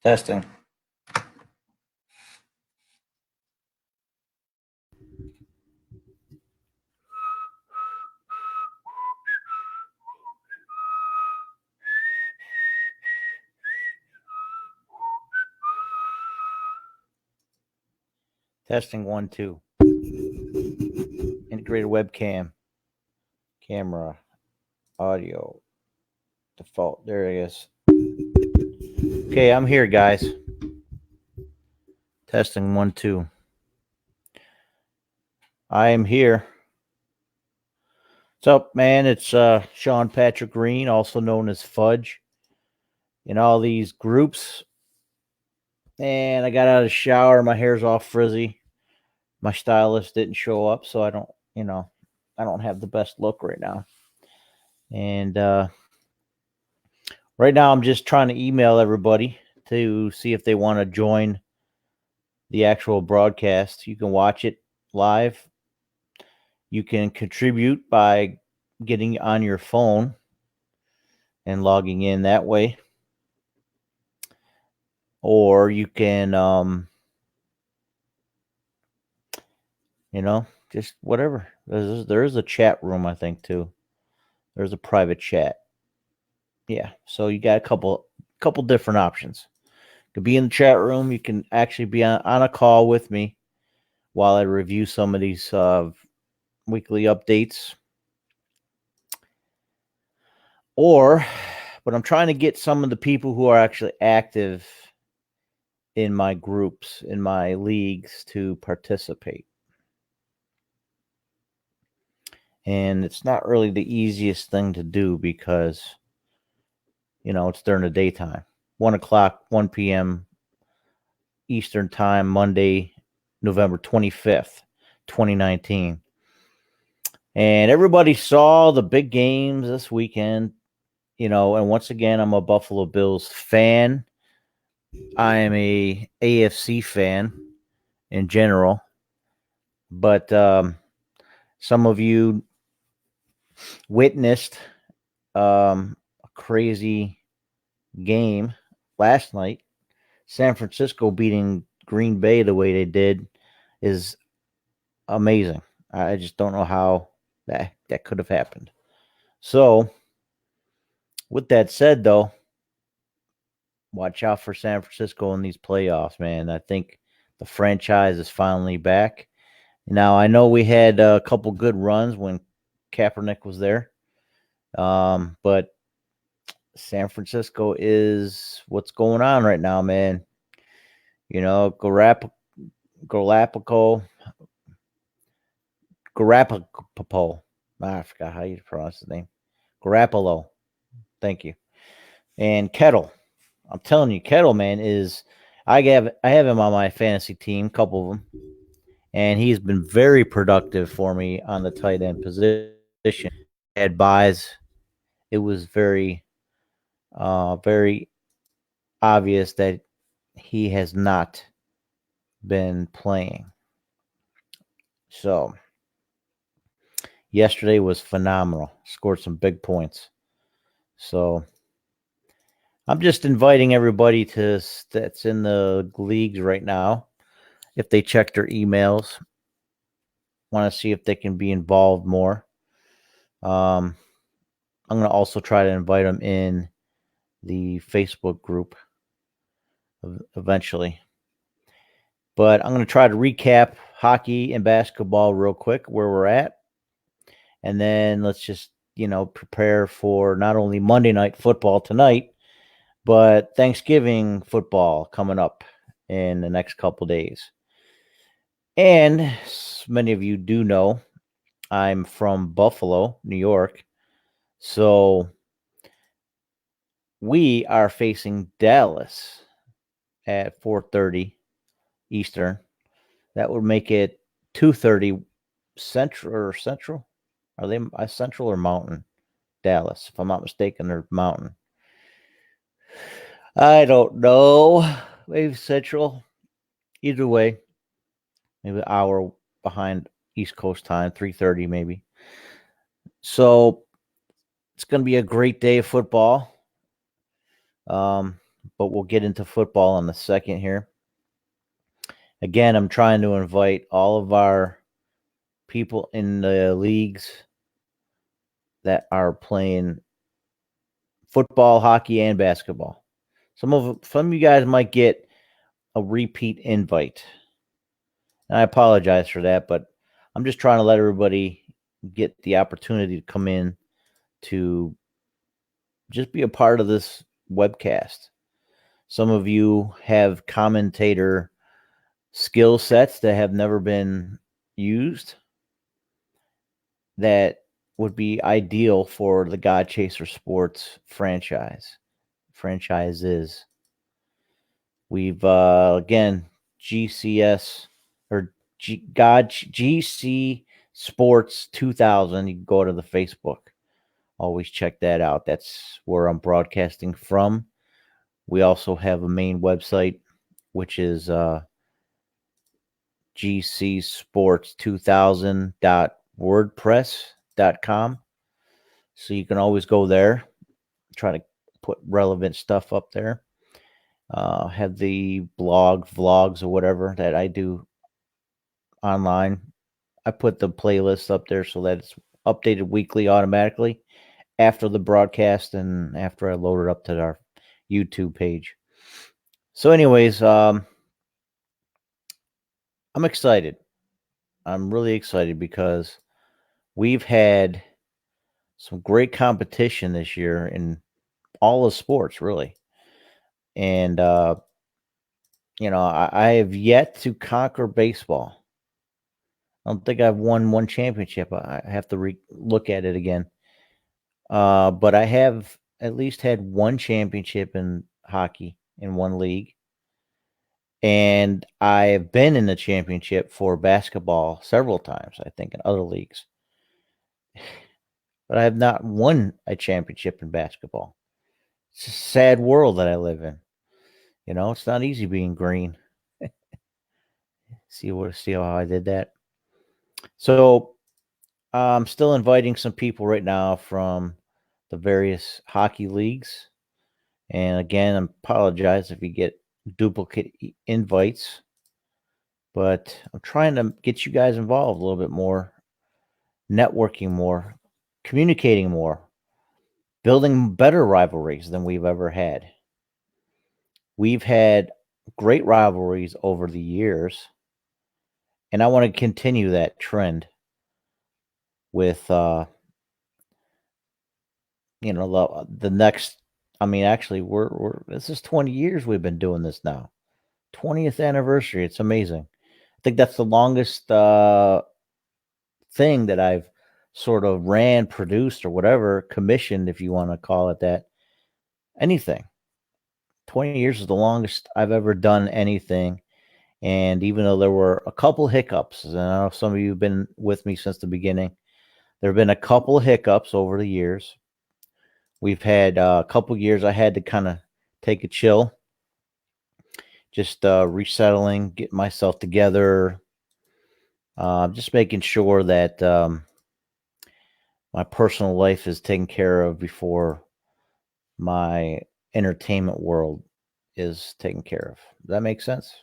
Testing. Testing 1, 2. Integrated webcam, camera, audio, default. There it is. Okay, I'm here, guys. Testing 1, 2. I am here. What's up, man? It's Sean Patrick Green, also known as Fudge, in all these groups. And I got out of the shower. My hair's all frizzy. My stylist didn't show up, so I don't have the best look right now. And right now I'm just trying to email everybody to see if they want to join the actual broadcast. You can watch it live. You can contribute by getting on your phone and logging in that way. Or you can, just whatever. There is a chat room, I think, too. There's a private chat. Yeah, so you got a couple different options. You can be in the chat room. You can actually be on a call with me while I review some of these weekly updates. But I'm trying to get some of the people who are actually active in my groups, in my leagues, to participate. And it's not really the easiest thing to do because, it's during the daytime. 1 p.m. Eastern Time, Monday, November 25th, 2019. And everybody saw the big games this weekend, and once again, I'm a Buffalo Bills fan. I am a AFC fan in general, but some of you witnessed a crazy game last night. San Francisco beating Green Bay the way they did is amazing. I just don't know how that could have happened. So, with that said, though, watch out for San Francisco in these playoffs, man. I think the franchise is finally back. Now, I know we had a couple good runs when Kaepernick was there, but San Francisco is what's going on right now, man. Garoppolo, I forgot how you pronounce his name. Garoppolo. Thank you. And Kettle. I'm telling you, Kettle, man, I have him on my fantasy team, a couple of them, and he's been very productive for me on the tight end position. Had buys. It was very, very obvious that he has not been playing. So yesterday was phenomenal. Scored some big points. So I'm just inviting everybody that's in the leagues right now, if they check their emails, want to see if they can be involved more. I'm going to also try to invite them in the Facebook group eventually. But I'm going to try to recap hockey and basketball real quick, where we're at. And then let's just, prepare for not only Monday night football tonight, but Thanksgiving football coming up in the next couple days. And as many of you do know, I'm from Buffalo, New York. So we are facing Dallas at 4:30 Eastern. That would make it 2:30 Central. Are they Central or Mountain? Dallas, if I'm not mistaken, they're Mountain. I don't know. Maybe Central. Either way, maybe an hour behind East Coast time, 3:30 maybe. So it's going to be a great day of football. but we'll get into football in a second here. Again, I'm trying to invite all of our people in the leagues that are playing football, hockey, and basketball. Some of you guys might get a repeat invite. And I apologize for that, but I'm just trying to let everybody get the opportunity to come in to just be a part of this webcast. Some of you have commentator skill sets that have never been used that would be ideal for the God Chaser Sports franchises. We've again GCS or GC Sports 2000. You can go to the Facebook. Always check that out. That's where I'm broadcasting from. We also have a main website, which is GCSports2000.wordpress.com. So you can always go there, try to put relevant stuff up there. Have the blog, vlogs, or whatever that I do online. I put the playlist up there so that it's updated weekly automatically after the broadcast and after I load it up to our YouTube page. So, anyways, I'm excited. I'm really excited because we've had some great competition this year in all of sports, really. And, I have yet to conquer baseball. I don't think I've won one championship. I have to look at it again. But I have at least had one championship in hockey in one league. And I have been in the championship for basketball several times, I think, in other leagues. But I have not won a championship in basketball. It's a sad world that I live in. It's not easy being green. See how I did that? So I'm still inviting some people right now from the various hockey leagues. And again, I apologize if you get duplicate invites, but I'm trying to get you guys involved a little bit more, networking more, communicating more, building better rivalries than we've ever had. We've had great rivalries over the years, and I want to continue that trend with the next. I mean, actually, we're this is 20 years we've been doing this now. 20th anniversary. It's amazing. I think that's the longest thing that I've sort of ran, produced, or whatever, commissioned, if you want to call it that. Anything. 20 years is the longest I've ever done anything. And even though there were a couple hiccups, and I know some of you have been with me since the beginning, there have been a couple of hiccups over the years. We've had a couple years I had to kind of take a chill, just resettling, getting myself together, just making sure that my personal life is taken care of before my entertainment world is taken care of. Does that make sense?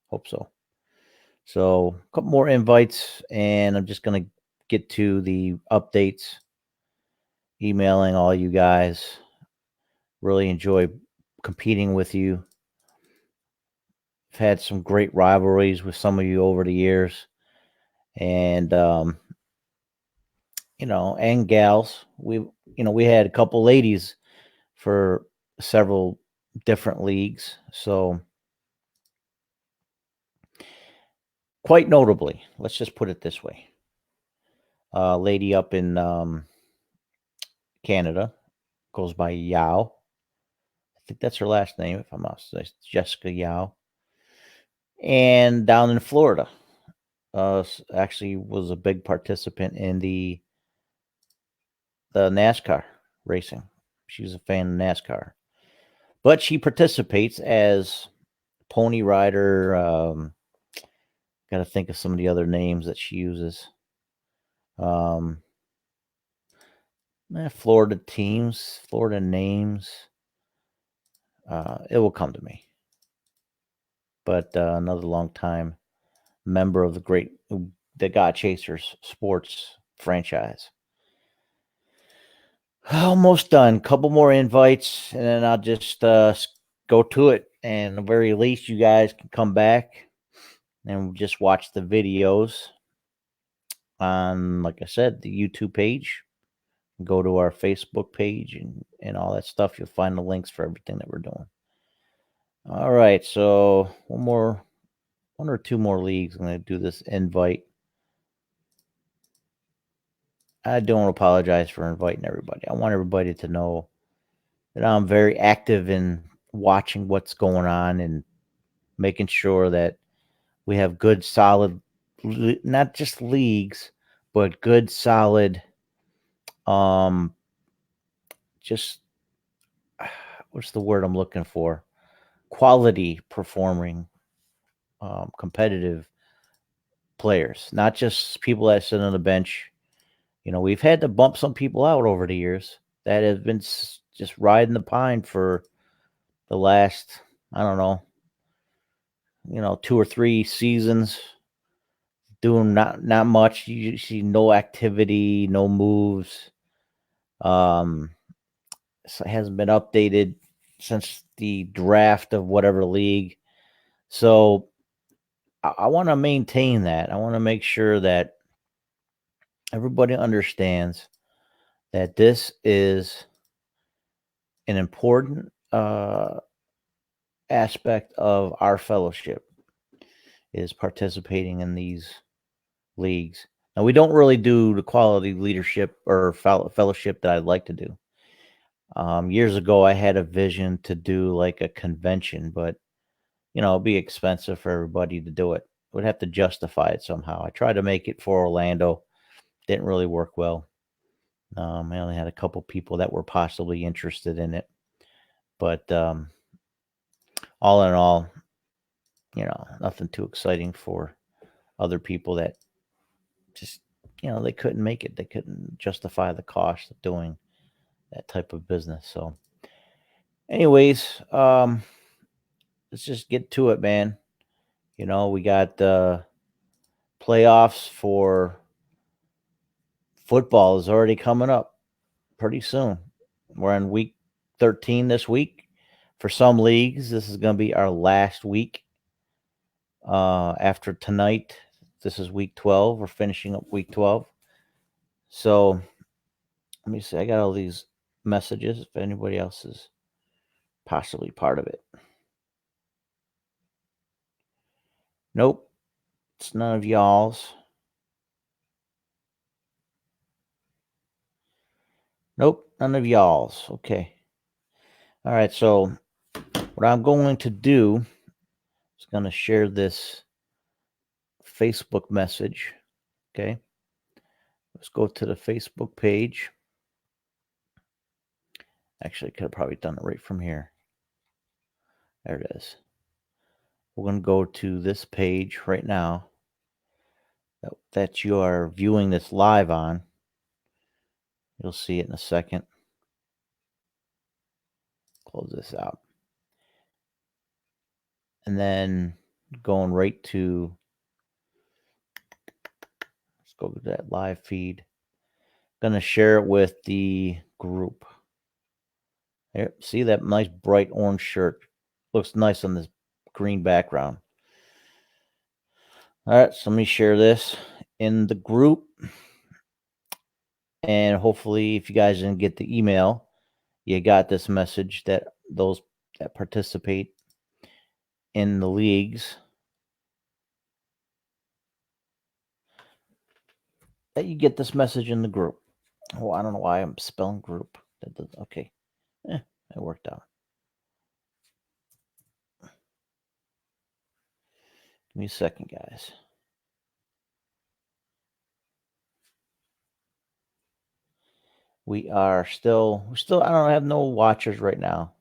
Hope so. So, a couple more invites, and I'm just going to get to the updates, emailing all you guys. Really enjoy competing with you. I've had some great rivalries with some of you over the years. And, and gals. We had a couple ladies for several different leagues. So, quite notably, let's just put it this way. A lady up in Canada goes by Yao. I think that's her last name, if I'm not mistaken. Jessica Yao. And down in Florida, actually was a big participant in the NASCAR racing. She was a fan of NASCAR. But she participates as pony rider. Got to think of some of the other names that she uses. Florida teams, Florida names. It will come to me. But another long time member of the God Chasers sports franchise. Almost done. Couple more invites, and then I'll just go to it. And at the very least, you guys can come back and just watch the videos on, like I said, the YouTube page. Go to our Facebook page and all that stuff. You'll find the links for everything that we're doing. All right, so one or two more leagues. I'm going to do this invite. I don't apologize for inviting everybody. I want everybody to know that I'm very active in watching what's going on and making sure that we have good, solid, not just leagues, but good, solid, um, just what's the word I'm looking for? Quality performing, competitive players, not just people that sit on the bench. You know, we've had to bump some people out over the years that have been just riding the pine for the last, I don't know, 2 or 3 seasons, doing not much. You see no activity, no moves. Um, so it hasn't been updated since the draft of whatever league. So I want to maintain that. I want to make sure that everybody understands that this is an important aspect of our fellowship is participating in these leagues. Now we don't really do the quality leadership or fellowship that I'd like to do. Years ago, I had a vision to do like a convention, but it'd be expensive for everybody to do it. Would have to justify it somehow. I tried to make it for Orlando, didn't really work well. I only had a couple people that were possibly interested in it, but all in all, nothing too exciting for other people that just they couldn't make it. They couldn't justify the cost of doing that type of business. So, anyways, let's just get to it, man. We got playoffs for football is already coming up pretty soon. We're in week 13 this week. For some leagues, this is going to be our last week. After tonight, this is week 12. We're finishing up week 12. So let me see. I got all these messages if anybody else is possibly part of it. Nope. It's none of y'all's. Nope. None of y'all's. Okay. All right. So what I'm going to do is going to share this Facebook message. Okay. Let's go to the Facebook page. Actually, I could have probably done it right from here. There it is. We're going to go to this page right now that you are viewing this live on. You'll see it in a second. Close this out. And then going right to, let's go to that live feed. Going to share it with the group. There, see that nice bright orange shirt? Looks nice on this green background. All right, so let me share this in the group. And hopefully, if you guys didn't get the email, you got this message that those that participate in the leagues, that you get this message in the group. Oh, I don't know why I'm spelling group. Okay. It worked out. Give me a second, guys. We still, I don't have no watchers right now.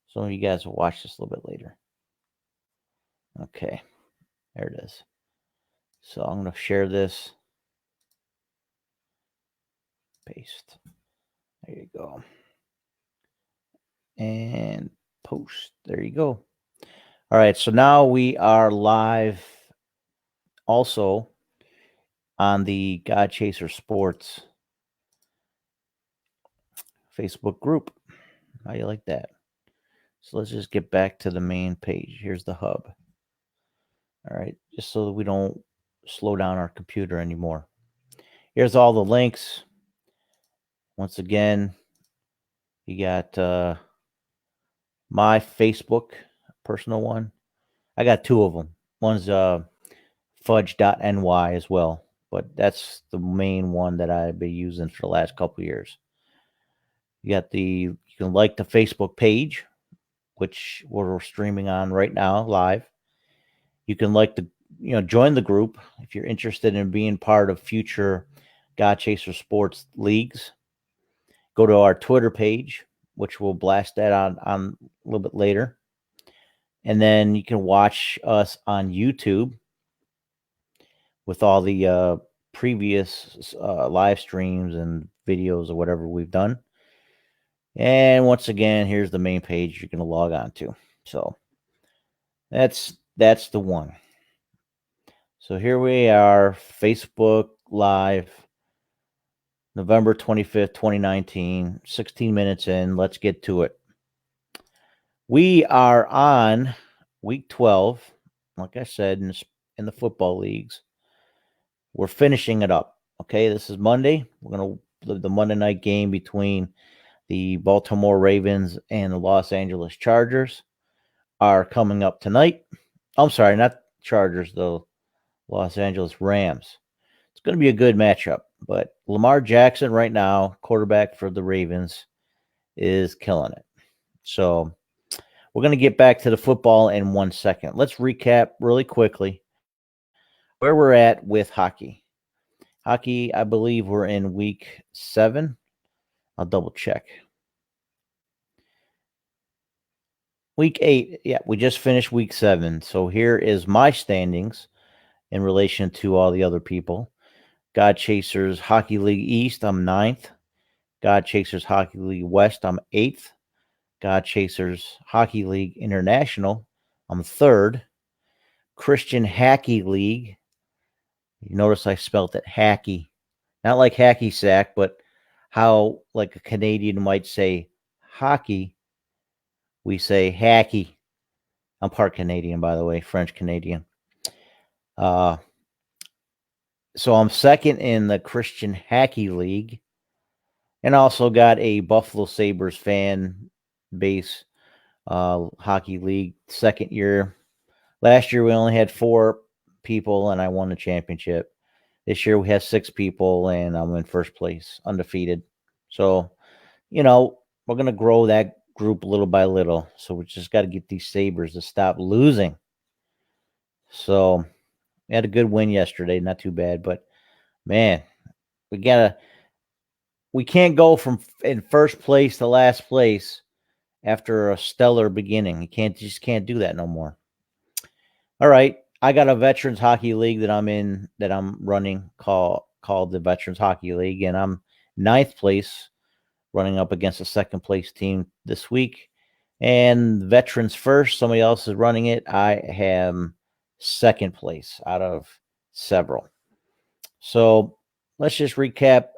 Some of you guys will watch this a little bit later. Okay. There it is. So I'm going to share this. Paste. There you go. And Post. There you go. All right, so now we are live also on the God Chaser Sports Facebook group. How you like that? So let's just get back to the main page. Here's the hub. All right, just so that we don't slow down our computer anymore. Here's all the links. Once again, you got my Facebook personal one. I got two of them. One's fudge.ny as well, but that's the main one that I've been using for the last couple of years. You can like the Facebook page, which we're streaming on right now live. You can join the group if you're interested in being part of future God Chaser Sports leagues. Go to our Twitter page, which we'll blast that on a little bit later. And then you can watch us on YouTube with all the previous live streams and videos or whatever we've done. And once again, here's the main page you're going to log on to. So that's the one. So here we are, Facebook Live, November 25th, 2019, 16 minutes in. Let's get to it. We are on week 12, like I said, in the football leagues. We're finishing it up. Okay, this is Monday. We're going to live the Monday night game between the Baltimore Ravens and the Los Angeles Chargers are coming up tonight. I'm sorry, not Chargers, though. Los Angeles Rams. It's going to be a good matchup, but Lamar Jackson right now, quarterback for the Ravens, is killing it. So we're going to get back to the football in 1 second. Let's recap really quickly where we're at with hockey. Hockey, I believe we're in week 7. I'll double check. Week 8, yeah, we just finished week 7. So here is my standings in relation to all the other people. God Chasers Hockey League East, I'm 9th. God Chasers Hockey League West, I'm 8th. God Chasers Hockey League International, I'm 3rd. Christian Hacky League, you notice I spelled it hacky. Not like hacky sack, but how like a Canadian might say hockey, we say hacky. I'm part Canadian, by the way, French Canadian. So I'm 2nd in the Christian Hacky League, and also got a Buffalo Sabres fan base hockey league, 2nd year. Last year we only had 4 people, and I won the championship. This year we have 6 people, and I'm in 1st place, undefeated. So, we're going to grow that group little by little. So we just got to get these Sabres to stop losing. So we had a good win yesterday, not too bad, but man, we can't go from in 1st place to last place after a stellar beginning. You just can't do that no more. All right, I got a Veterans Hockey League that I'm running called the Veterans Hockey League, and I'm 9th place, running up against a 2nd place team this week. And Veterans First, somebody else is running it. I am 2nd place out of several. So let's just recap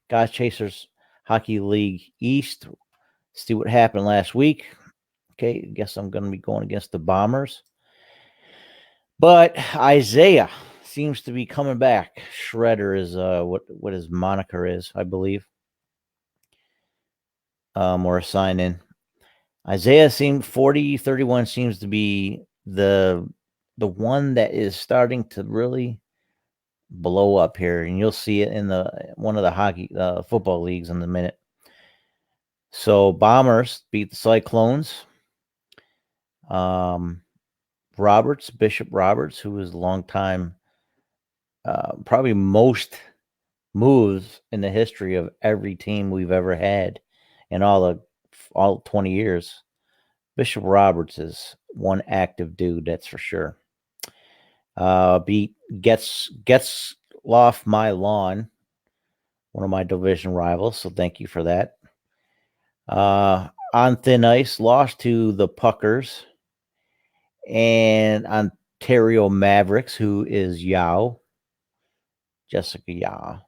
God Chasers Hockey League East. See what happened last week. Okay, I guess I'm going to be going against the Bombers. But Isaiah seems to be coming back. Shredder is what his moniker is, I believe. Or a sign in. Isaiah 40-31 seems to be the one that is starting to really blow up here, and you'll see it in one of the football leagues in a minute. So Bombers beat the Cyclones. Bishop Roberts, who is a long time, probably most moves in the history of every team we've ever had in all 20 years. Bishop Roberts is one active dude, that's for sure. Beat Getzlaf My Lawn, one of my division rivals, so thank you for that. on thin ice, lost to the Puckers and Ontario Mavericks, who is Jessica Yao,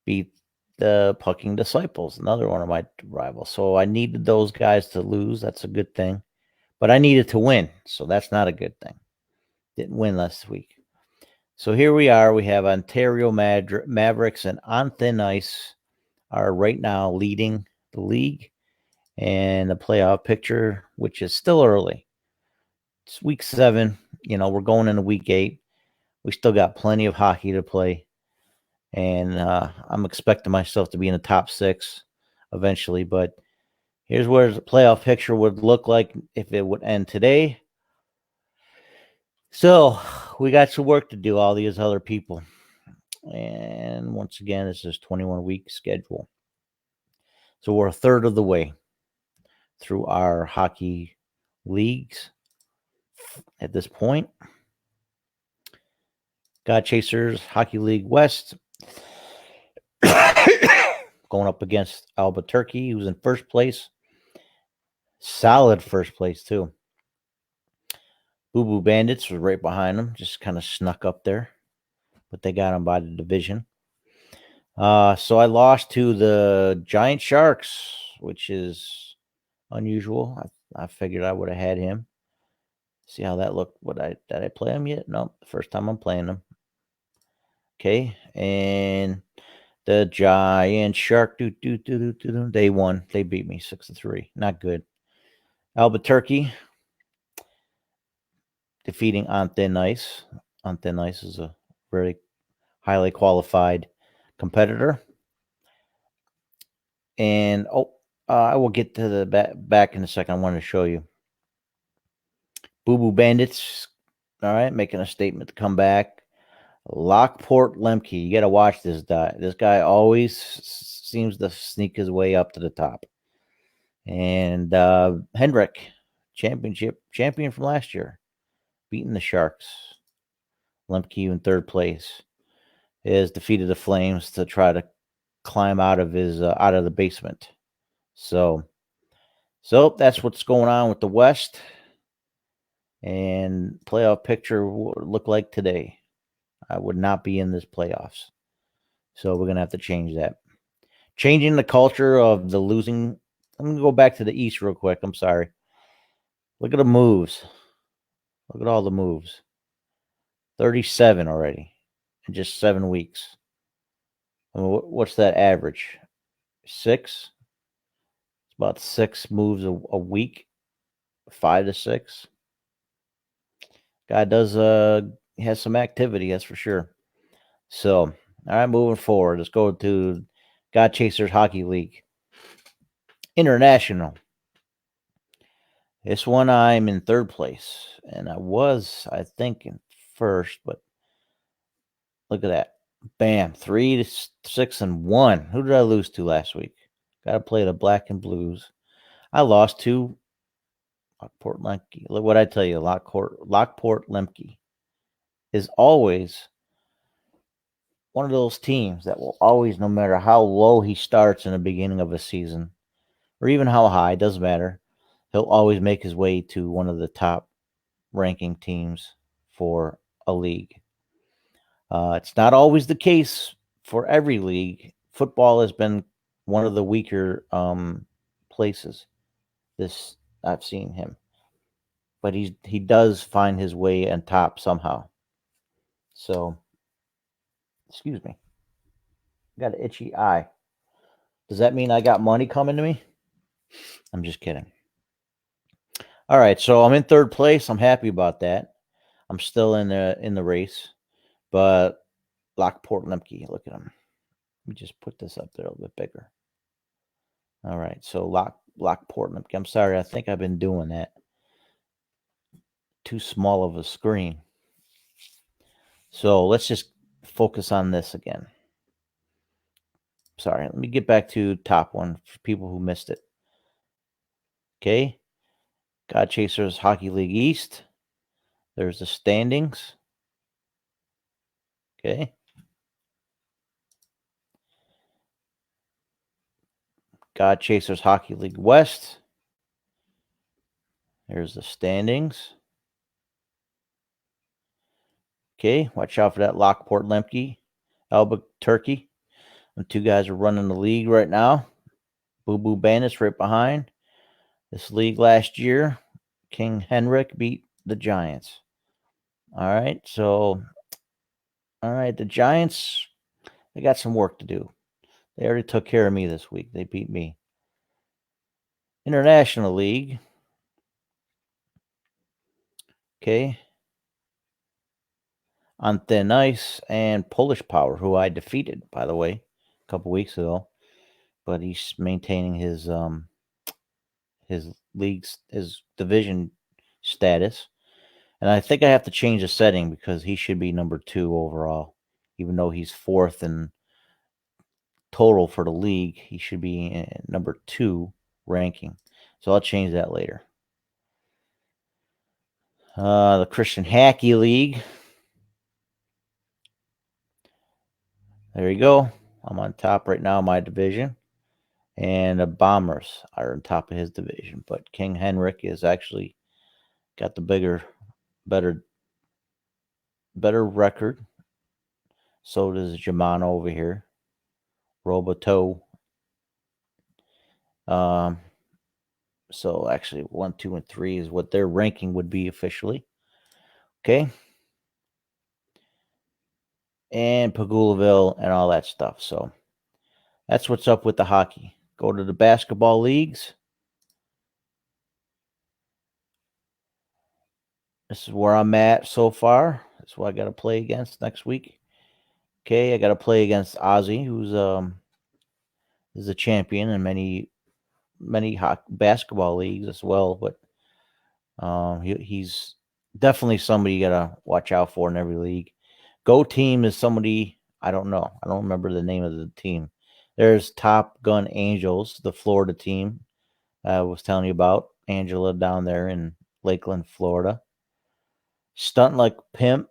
beat the Pucking Disciples, another one of my rivals. So I needed those guys to lose. That's a good thing. But I needed to win, so that's not a good thing. Didn't win last week. So here we are. We have Ontario Mavericks and on thin ice are right now leading the league and the playoff picture, which is still early. It's week 7. We're going into week 8. We still got plenty of hockey to play. And I'm expecting myself to be in the top 6 eventually. But here's where the playoff picture would look like if it would end today. So we got some work to do, all these other people. And once again, this is 21-week schedule. So we're a third of the way through our hockey leagues at this point. God Chasers Hockey League West going up against Alberta, who's in first place. Solid first place, too. Boo Boo Bandits was right behind them, just kind of snuck up there, but they got them by the division. So I lost to the Giant Sharks, which is unusual. I figured I would have had him. See how that looked. Did I play him yet? No, first time I'm playing him. Okay, and the Giant Shark, they won. They beat me 6-3. Not good. Albuquerque defeating On Thin Ice. On Thin Ice is a very highly qualified competitor. And I will get to the back in a second. I wanted to show you. Boo Boo Bandits, all right, making a statement to come back. Lockport Lemke, you got to watch this guy. This guy always seems to sneak his way up to the top. And Hendrick, champion from last year, beating the Sharks. Lemke in third place has defeated the Flames to try to climb out of the basement. So that's what's going on with the West. And playoff picture would look like today. I would not be in this playoffs. So we're going to have to change that. Changing the culture of the losing. I'm going to go back to the East real quick. I'm sorry. Look at the moves. Look at all the moves. 37 already in just 7 weeks. I mean, what's that average? 6? It's about 6 moves a week. 5 to 6. Guy has some activity, that's for sure. So, all right, moving forward. Let's go to God Chasers Hockey League. International. This one I'm in third place. And I think, in first, but look at that. Bam. 3-6-1. Who did I lose to last week? Got to play the Black and Blues. I lost to Lockport Lemke. Look what I tell you. Lockport Lemke is always one of those teams that will always, no matter how low he starts in the beginning of a season, or even how high, doesn't matter, he'll always make his way to one of the top ranking teams for a league. It's not always the case for every league. Football has been one of the weaker places. I've seen him, but he does find his way on top somehow. So, excuse me, I got an itchy eye. Does that mean I got money coming to me? I'm just kidding. All right, so I'm in third place. I'm happy about that. I'm still in the race, but Lockport Lemke, look at him. Let me just put this up there a little bit bigger. All right, so Lockport Lemke. I'm sorry, I think I've been doing that. Too small of a screen. So let's just focus on this again. Sorry, let me get back to top one for people who missed it. Okay. God Chasers Hockey League East. There's the standings. Okay. God Chasers Hockey League West. There's the standings. Okay, watch out for that Lockport Lemke, Albuquerque. The two guys are running the league right now. Boo Boo Bandits right behind. This league last year, King Henrik beat the Giants. All right, the Giants, they got some work to do. They already took care of me this week. They beat me. International League. Okay. On thin ice and Polish Power, who I defeated, by the way, a couple weeks ago. But he's maintaining his league's his division status. And I think I have to change the setting because he should be number 2 overall. Even though he's 4th in total for the league, he should be number 2 ranking. So I'll change that later. The Christian Hackey League. There you go. I'm on top right now in my division. And the Bombers are on top of his division. But King Henrik is actually got the better record. So does Germano over here. Roboto. So actually 1, 2, and 3 is what their ranking would be officially. Okay. And Pagulaville and all that stuff. So that's what's up with the hockey. Go to the basketball leagues. This is where I'm at so far. That's what I got to play against next week. Okay, I got to play against Ozzy, who's is a champion in many basketball leagues as well. But he's definitely somebody you got to watch out for in every league. Go Team is somebody I don't know. I don't remember the name of the team. There's Top Gun Angels, the Florida team I was telling you about. Angela down there in Lakeland, Florida. Stunt Like Pimp,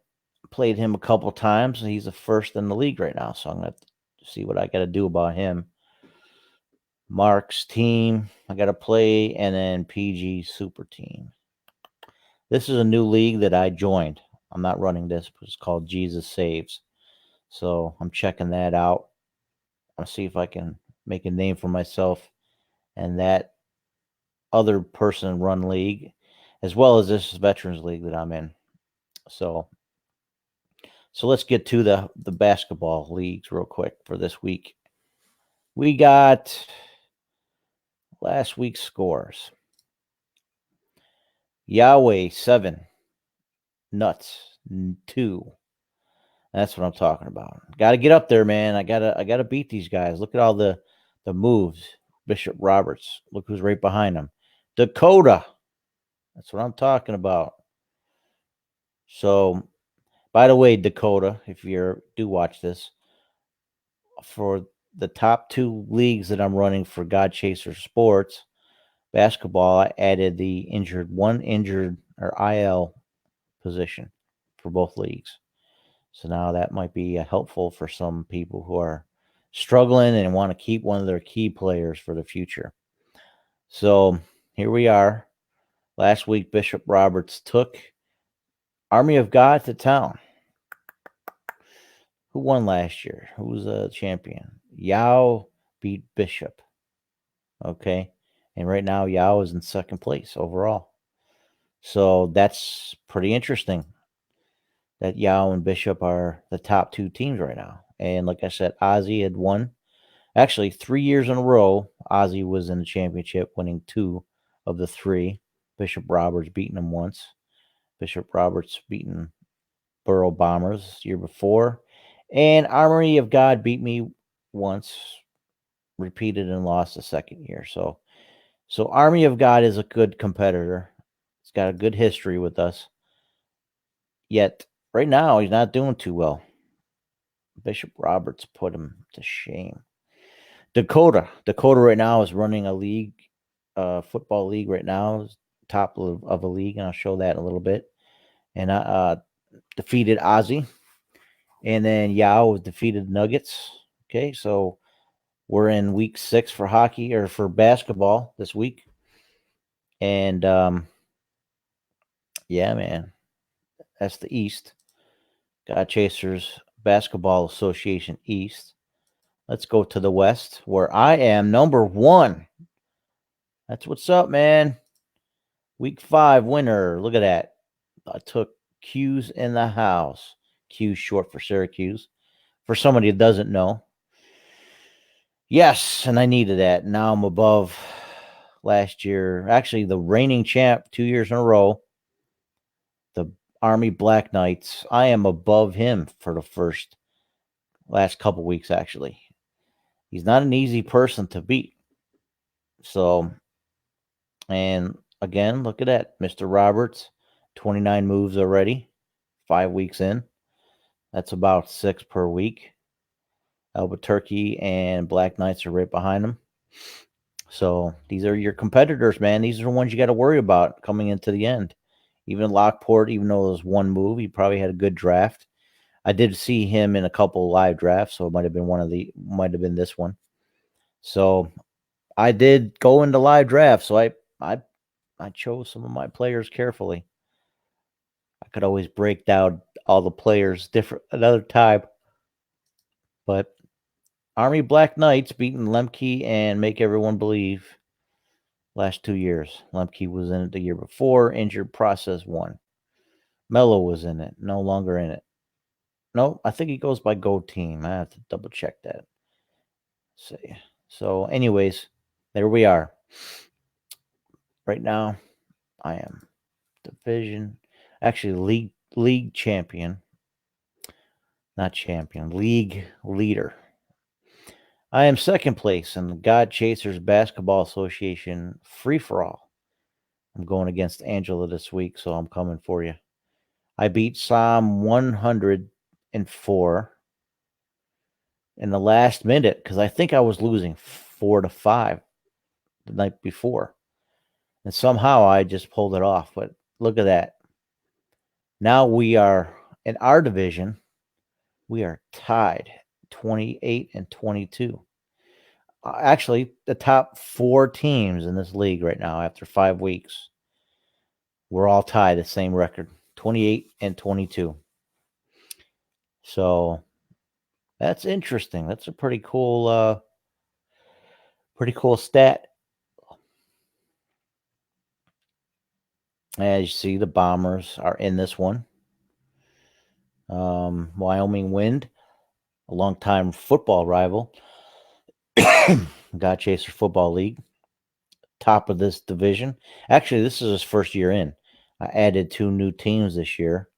played him a couple times. He's the first in the league right now, so I'm going to see what I got to do about him. Mark's team, I got to play, and then PG Super Team. This is a new league that I joined. I'm not running this, but it's called Jesus Saves. So I'm checking that out. I'll see if I can make a name for myself and that other person run league, as well as this Veterans League that I'm in. So let's get to the basketball leagues real quick for this week. We got last week's scores. Yahweh 7, Nuts 2. That's what I'm talking about. Got to get up there, man. I gotta beat these guys. Look at all the moves. Bishop Roberts. Look who's right behind him. Dakota. That's what I'm talking about. So, by the way, Dakota, if you do watch this, for the top 2 leagues that I'm running for God Chaser Sports basketball, I added the one injured or IL position for both leagues. So now that might be helpful for some people who are struggling and want to keep one of their key players for the future. So here we are. Last week, Bishop Roberts took Army of God to town. Who won last year? Who was a champion? Yao beat Bishop. Okay. And right now, Yao is in second place overall. So that's pretty interesting that Yao and Bishop are the top 2 teams right now. And like I said, Ozzy had won. Actually, 3 years in a row, Ozzy was in the championship, winning 2 of the 3. Bishop Roberts beating him once. Bishop Roberts beating Borough Bombers the year before. And Armory of God beat me once, repeated and lost the second year. So Army of God is a good competitor. He's got a good history with us. Yet, right now, he's not doing too well. Bishop Roberts put him to shame. Dakota right now is running a league, football league right now, top of a league, and I'll show that in a little bit. And I defeated Ozzy, and then Yao defeated Nuggets. Okay, so We're in week 6 for hockey or for basketball this week. And yeah, man, that's the East. God Chasers Basketball Association East. Let's go to the West, where I am number 1. That's what's up, man. Week 5 winner. Look at that. I took Q's in the house. Q short for Syracuse. For somebody that doesn't know. Yes, and I needed that. Now I'm above last year. Actually, the reigning champ 2 years in a row. The Army Black Knights. I am above him for the last couple weeks, actually. He's not an easy person to beat. So, and again, look at that. Mr. Roberts, 29 moves already, 5 weeks in. That's about 6 per week. Albuquerque and Black Knights are right behind him. So these are your competitors, man. These are the ones you got to worry about coming into the end. Even Lockport, even though it was one move, he probably had a good draft. I did see him in a couple live drafts, so it might have been this one. So I did go into live drafts, so I chose some of my players carefully. I could always break down all the players different another time. But Army Black Knights beating Lemke and Make Everyone Believe last 2 years. Lemke was in it the year before, injured process 1. Mello was in it, no longer in it. No, I think he goes by Go Team. I have to double check that. See. So, anyways, there we are. Right now, I am league champion. Not champion, league leader. I am second place in the God Chasers Basketball Association free for all. I'm going against Angela this week, so I'm coming for you. I beat Psalm 104 in the last minute because I think I was losing 4-5 the night before. And somehow I just pulled it off. But look at that. Now we are in our division. We are tied 28 and 22. Actually, the top 4 teams in this league right now after 5 weeks, we're all tied the same record, 28 and 22. So that's interesting. That's a pretty cool stat. As you see, the Bombers are in this one. Wyoming Wind, a longtime football rival. God Chaser Football League, top of this division. Actually, this is his first year in. I added 2 new teams this year,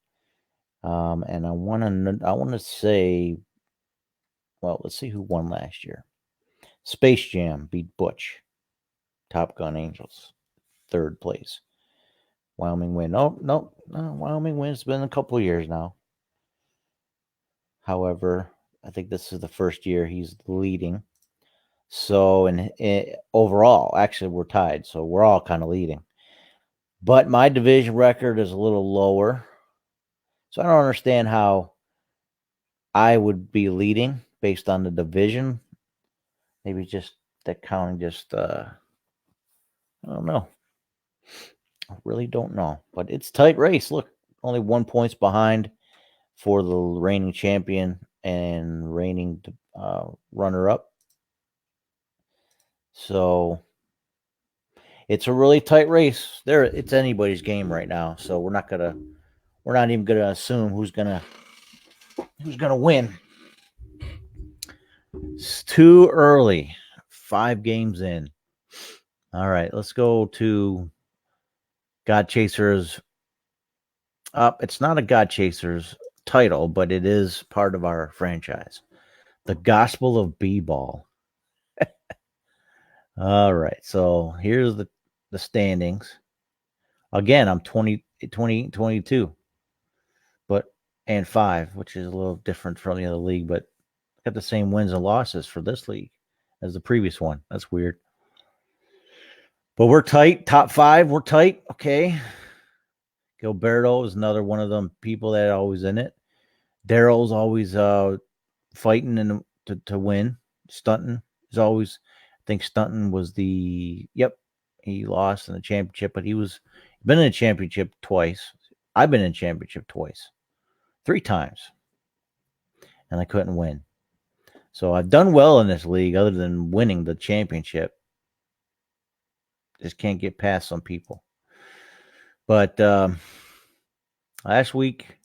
and I want to say, well, let's see who won last year. Space Jam beat Butch. Top Gun Angels, 3rd place. Wyoming Wind. No, Wyoming Wind's been a couple of years now. However, I think this is the first year he's leading. So, overall, actually, we're tied. So, we're all kind of leading. But my division record is a little lower. So, I don't understand how I would be leading based on the division. Maybe just that counting just, I don't know. I really don't know. But it's a tight race. Look, only 1 point behind for the reigning champion and reigning runner-up. So it's a really tight race. It's anybody's game right now. So we're not even gonna assume who's gonna win. It's too early. 5 games in. All right, let's go to God Chasers. It's not a God Chasers title, but it is part of our franchise. The Gospel of B-Ball. All right, so here's the standings. Again, I'm 20, 22, and 5, which is a little different from the other league, but got the same wins and losses for this league as the previous one. That's weird. But we're tight. Top 5, we're tight. Okay. Gilberto is another one of them people that are always in it. Daryl's always fighting to win, stunting He's always, I think Stunton was he lost in the championship, but he's been in the championship twice. I've been in championship twice, 3 times, and I couldn't win. So I've done well in this league other than winning the championship. Just can't get past some people. But last week,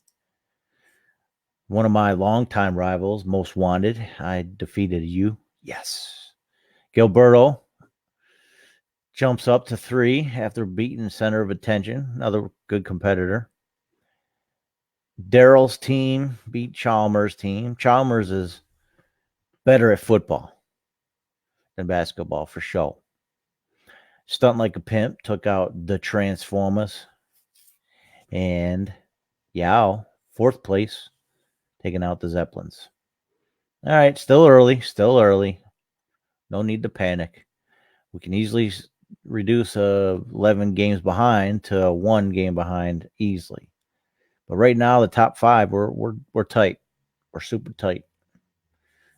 one of my longtime rivals, Most Wanted, I defeated you. Yes. Gilberto jumps up to 3 after beating Center of Attention, another good competitor. Daryl's team beat Chalmers' team. Chalmers is better at football than basketball for sure. Stunt Like a Pimp took out the Transformers. And Yao, 4th place, taking out the Zeppelins. All right, still early. No need to panic. We can easily reduce 11 games behind to 1 game behind easily. But right now, the top 5, we're tight. We're super tight.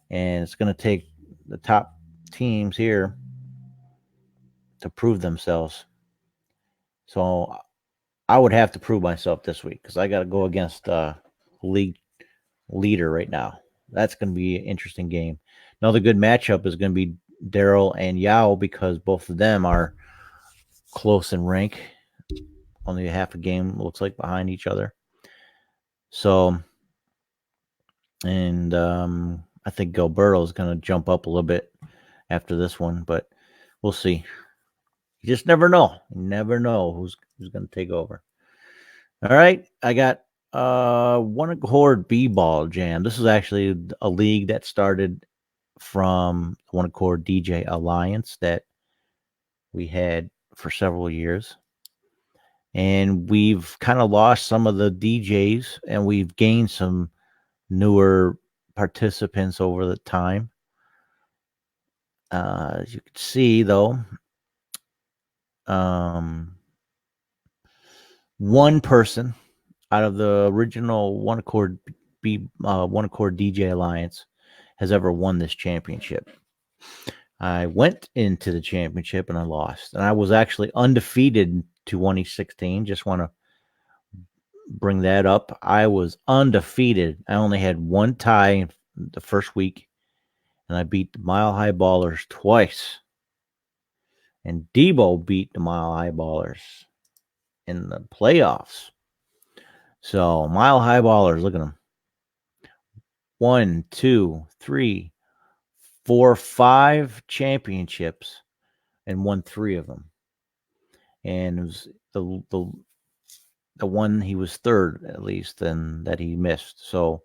And it's going to take the top teams here to prove themselves. So I would have to prove myself this week because I got to go against league leader right now. That's going to be an interesting game. Another good matchup is going to be Daryl and Yao because both of them are close in rank. Only half a game looks like behind each other. So, and I think Gilberto is going to jump up a little bit after this one, but we'll see. You just never know. You never know who's going to take over. All right, I got One Accord B-Ball Jam. This is actually a league that started from One Accord DJ Alliance that we had for several years. And we've kind of lost some of the DJs and we've gained some newer participants over the time. As you can see, though, one person out of the original One Accord DJ Alliance has ever won this championship. I went into the championship and I lost, and I was actually undefeated to 2016. Just want to bring that up. I was undefeated. I only had 1 tie the first week, and I beat the Mile High Ballers twice. And Debo beat the Mile High Ballers in the playoffs. So Mile High Ballers, look at them. 1, 2, 3, 4, 5 championships and won 3 of them. And it was the one he was 3rd at least, and that he missed. So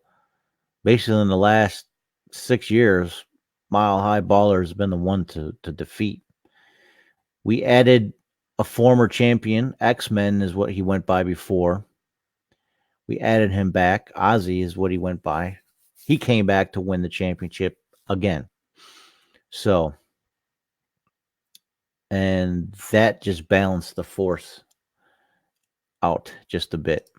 basically in the last 6 years, Mile High Baller has been the one to defeat. We added a former champion. X-Men is what he went by before. We added him back. Ozzy is what he went by. He came back to win the championship again. So, and that just balanced the force out just a bit.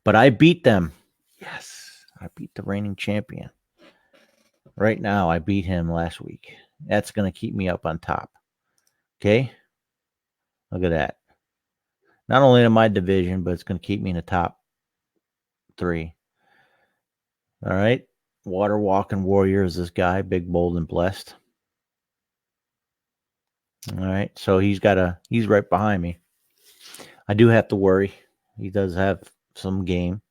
But I beat them. Yes, I beat the reigning champion. Right now, I beat him last week. That's going to keep me up on top. Okay? Look at that. Not only in my division, but it's going to keep me in the top 3. All right. Water Walking Warrior is this guy, big, bold, and blessed. All right. So he's right behind me. I do have to worry. He does have some game.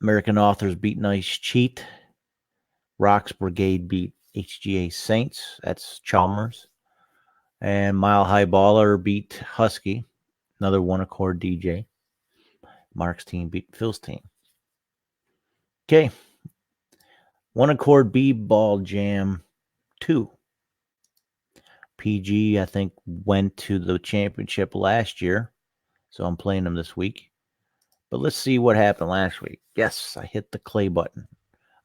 American Authors beat Nice Cheat. Rocks Brigade beat HGA Saints. That's Chalmers. And Mile High Baller beat Husky. Another One Accord DJ. Mark's team beat Phil's team. Okay. One Accord B-Ball Jam 2. PG, I think, went to the championship last year. So I'm playing them this week. But let's see what happened last week. Yes, I hit the clay button.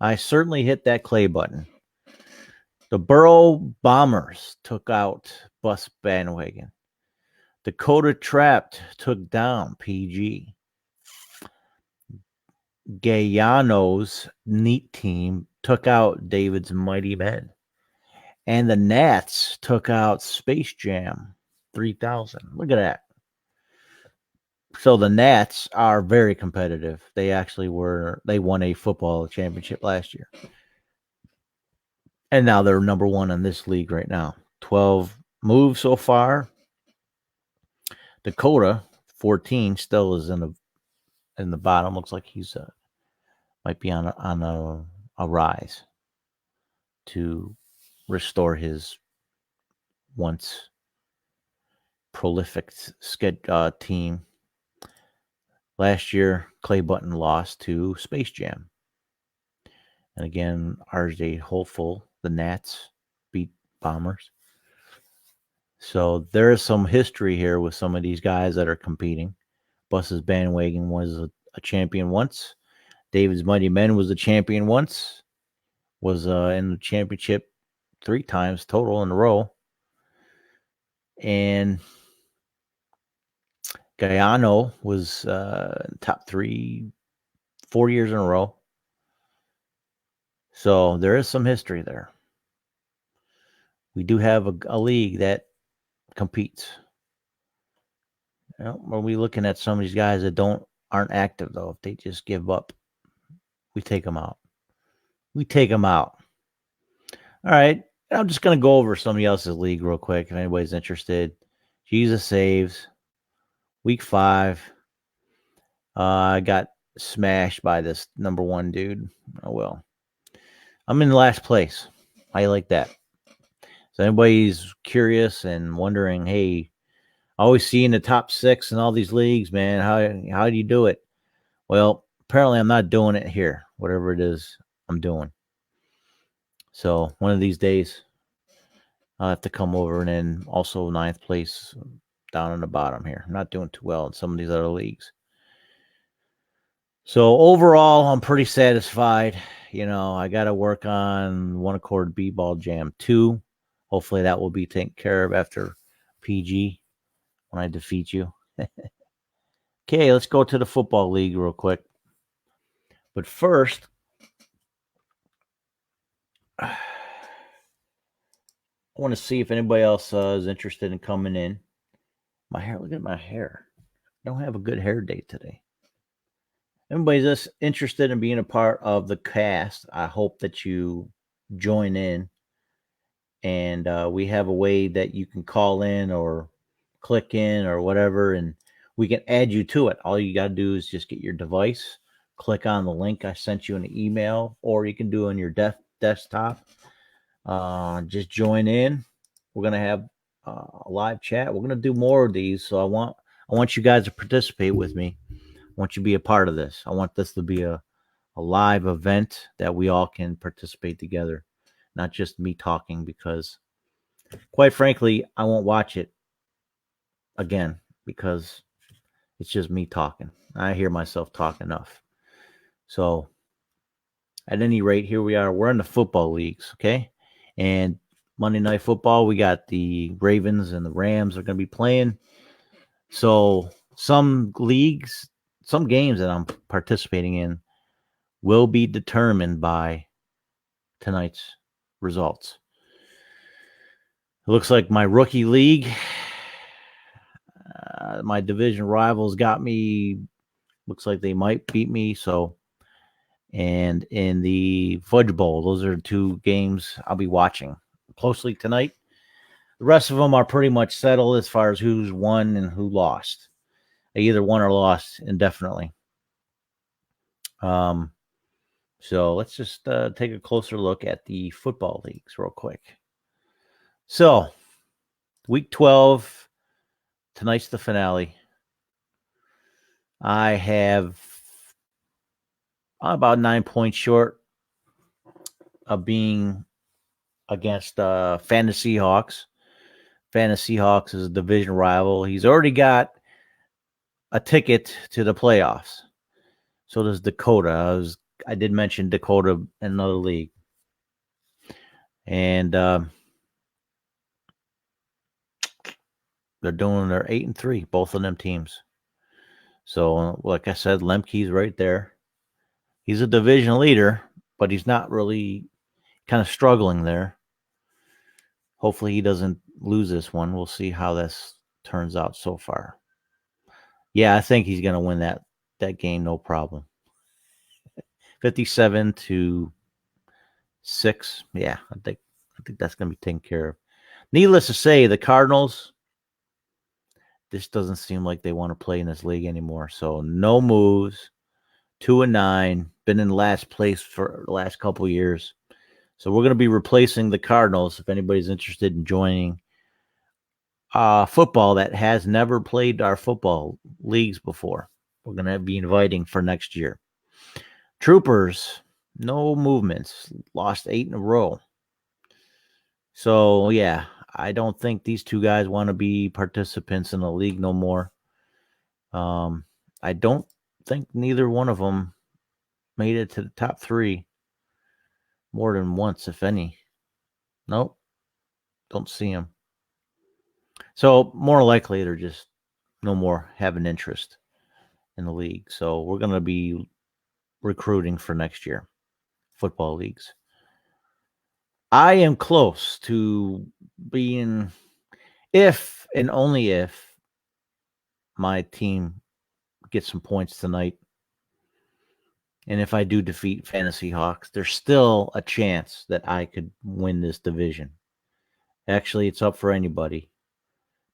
I certainly hit that clay button. The Borough Bombers took out Bus Bandwagon. Dakota Trapped took down PG. Gayano's Neat Team took out David's Mighty Men. And the Nats took out Space Jam 3000. Look at that. So the Nats are very competitive. They actually they won a football championship last year. And now they're number one in this league right now. 12 moves so far. Dakota, 14, still is in the bottom. Looks like he's might be on a rise to restore his once prolific team. Last year, Clay Button lost to Space Jam. And again, RJ Hopeful, the Nats beat Bombers. So there is some history here with some of these guys that are competing. Bus's Bandwagon was a champion once. David's Mighty Men was a champion once. Was in the championship 3 times total in a row. And Guyano was top 3 4 years in a row. So there is some history there. We do have a league that competes. Are we looking at some of these guys that aren't active though? If they just give up, we take them out. All right. I'm just going to go over somebody else's league real quick if anybody's interested. Jesus Saves. Week 5. I got smashed by this number 1 dude. Oh, well. I'm in last place. How you like that? So anybody's curious and wondering, hey, I always see in the top 6 in all these leagues, man. How do you do it? Well, apparently I'm not doing it here. Whatever it is I'm doing. So one of these days, I'll have to come over, and then also 9th place down in the bottom here. I'm not doing too well in some of these other leagues. So overall, I'm pretty satisfied. I got to work on One Accord B-Ball Jam 2. Hopefully that will be taken care of after PG when I defeat you. Okay, let's go to the football league real quick. But first, I want to see if anybody else is interested in coming in. My hair, look at my hair. I don't have a good hair day today. Everybody's just interested in being a part of the cast. I hope that you join in. And we have a way that you can call in or click in or whatever, and we can add you to it. All you got to do is just get your device, click on the link I sent you in the email, or you can do it on your desktop. Just join in. We're going to have a live chat. We're going to do more of these, so I want you guys to participate with me. I want you to be a part of this. I want this to be a live event that we all can participate together, not just me talking, because quite frankly, I won't watch it again because it's just me talking. I hear myself talk enough. So at any rate, here we are. We're in the football leagues, okay? And Monday Night Football, we got the Ravens and the Rams are going to be playing. So some leagues, some games that I'm participating in will be determined by tonight's results. It looks like my rookie league, my division rivals got me. Looks like they might beat me. So, and in the Fudge Bowl, those are 2 games I'll be watching closely tonight. The rest of them are pretty much settled as far as who's won and who lost. They either won or lost indefinitely. So let's just take a closer look at the football leagues real quick. So, week 12, tonight's the finale. I have about 9 points short of being against Fantasy Hawks. Fantasy Hawks is a division rival. He's already got a ticket to the playoffs. So does Dakota. I did mention Dakota in another league. And they're 8-3, both of them teams. So, like I said, Lemke's right there. He's a division leader, but he's not really kind of struggling there. Hopefully he doesn't lose this one. We'll see how this turns out so far. Yeah, I think he's going to win that game, no problem. 57-6. Yeah, I think that's going to be taken care of. Needless to say, the Cardinals, this doesn't seem like they want to play in this league anymore. So no moves. 2-9. Been in last place for the last couple of years. So we're going to be replacing the Cardinals if anybody's interested in joining football that has never played our football leagues before. We're going to be inviting for next year. Troopers, no movements. Lost 8 in a row. So, yeah, I don't think these two guys want to be participants in the league no more. I don't think neither one of them made it to the top 3 more than once, if any. Nope, don't see them. So, more likely, they're just no more have an interest in the league. So, we're going to be recruiting for next year, football leagues. I am close to being, if and only if my team gets some points tonight, and if I do defeat Fantasy Hawks, there's still a chance that I could win this division. Actually, it's up for anybody,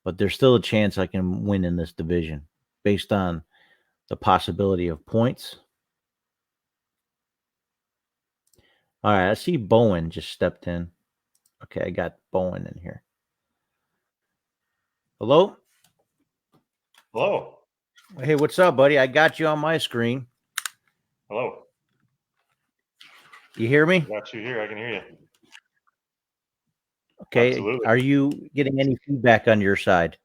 but there's still a chance I can win in this division based on the possibility of points. All right, I see Bowen just stepped in. Okay, I got Bowen in here. Hello? Hello. Hey, what's up, buddy? I got you on my screen. Hello. You hear me? I got you here. I can hear you. Okay. Absolutely. Are you getting any feedback on your side?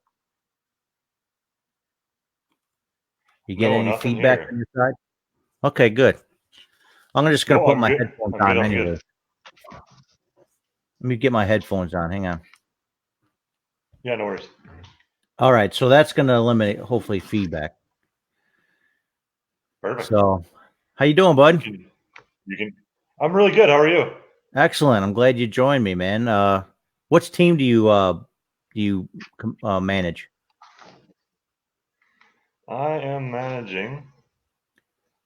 You getting any nothing feedback here. on your side? Okay, good. I'm just going to put I'm my good. headphones I'm good. on I'm anyway. good. Let me get my headphones on. Hang on. Yeah, no worries. All right. So that's going to eliminate, hopefully, feedback. Perfect. So how you doing, bud? You can. I'm really good. How are you? Excellent. I'm glad you joined me, man. Which team do you manage? I am managing.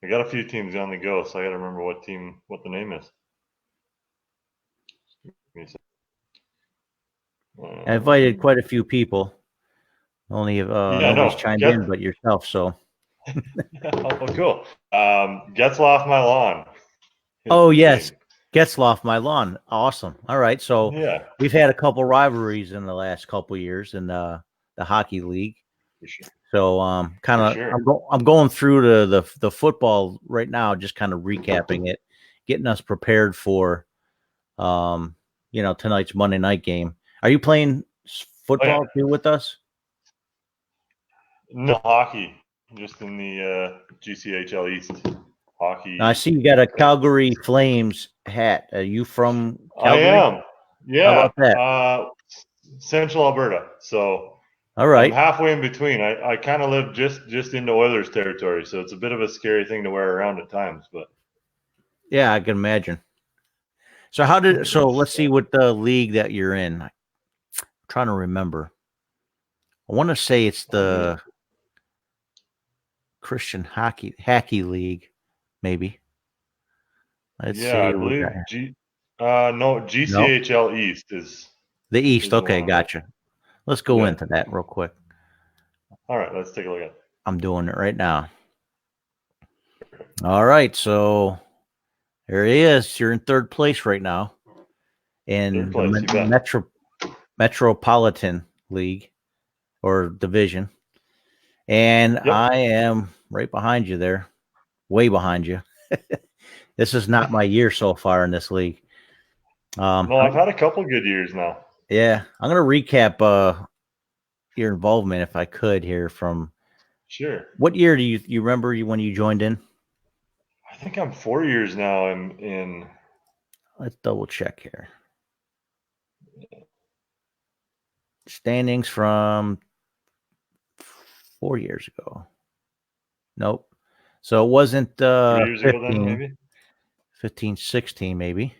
I got a few teams on the go, so I got to remember what the name is. I invited quite a few people. Only nobody's chimed in but yourself. So. Oh, cool. Getzlaf My Lawn. Oh yes, Getzlaf My Lawn. Awesome. All right, so yeah, we've had a couple rivalries in the last couple of years in the hockey league. for sure. So kind of sure. I'm going through the football right now, just kind of recapping it, getting us prepared for tonight's Monday night game. Are you playing football too with us? No, hockey, just in the GCHL EAST hockey. Now, I see you got a Calgary Flames hat. Are you from Calgary? I am. Yeah. How about that? Central Alberta. So all right. I'm halfway in between. I kind of live just into Oilers territory, so it's a bit of a scary thing to wear around at times. But yeah, I can imagine. So let's see what the league that you're in. I'm trying to remember. I want to say it's the Christian Hockey League, maybe. Let's see. I believe GCHL EAST is the East. Okay, the gotcha. Let's go into that real quick. All right, let's take a look at it. I'm doing it right now. All right, so there he is. You're in third place right now in the Metropolitan League or division. And I am right behind you there, way behind you. This is not my year so far in this league. No, I've had a couple good years now. Yeah, I'm going to recap your involvement if I could here from. Sure. What year do you remember when you joined in? I think I'm 4 years now. I'm in. Let's double check here. Standings from 4 years ago. Nope. So it wasn't 3 years 15, ago then, maybe? 15, 16 maybe.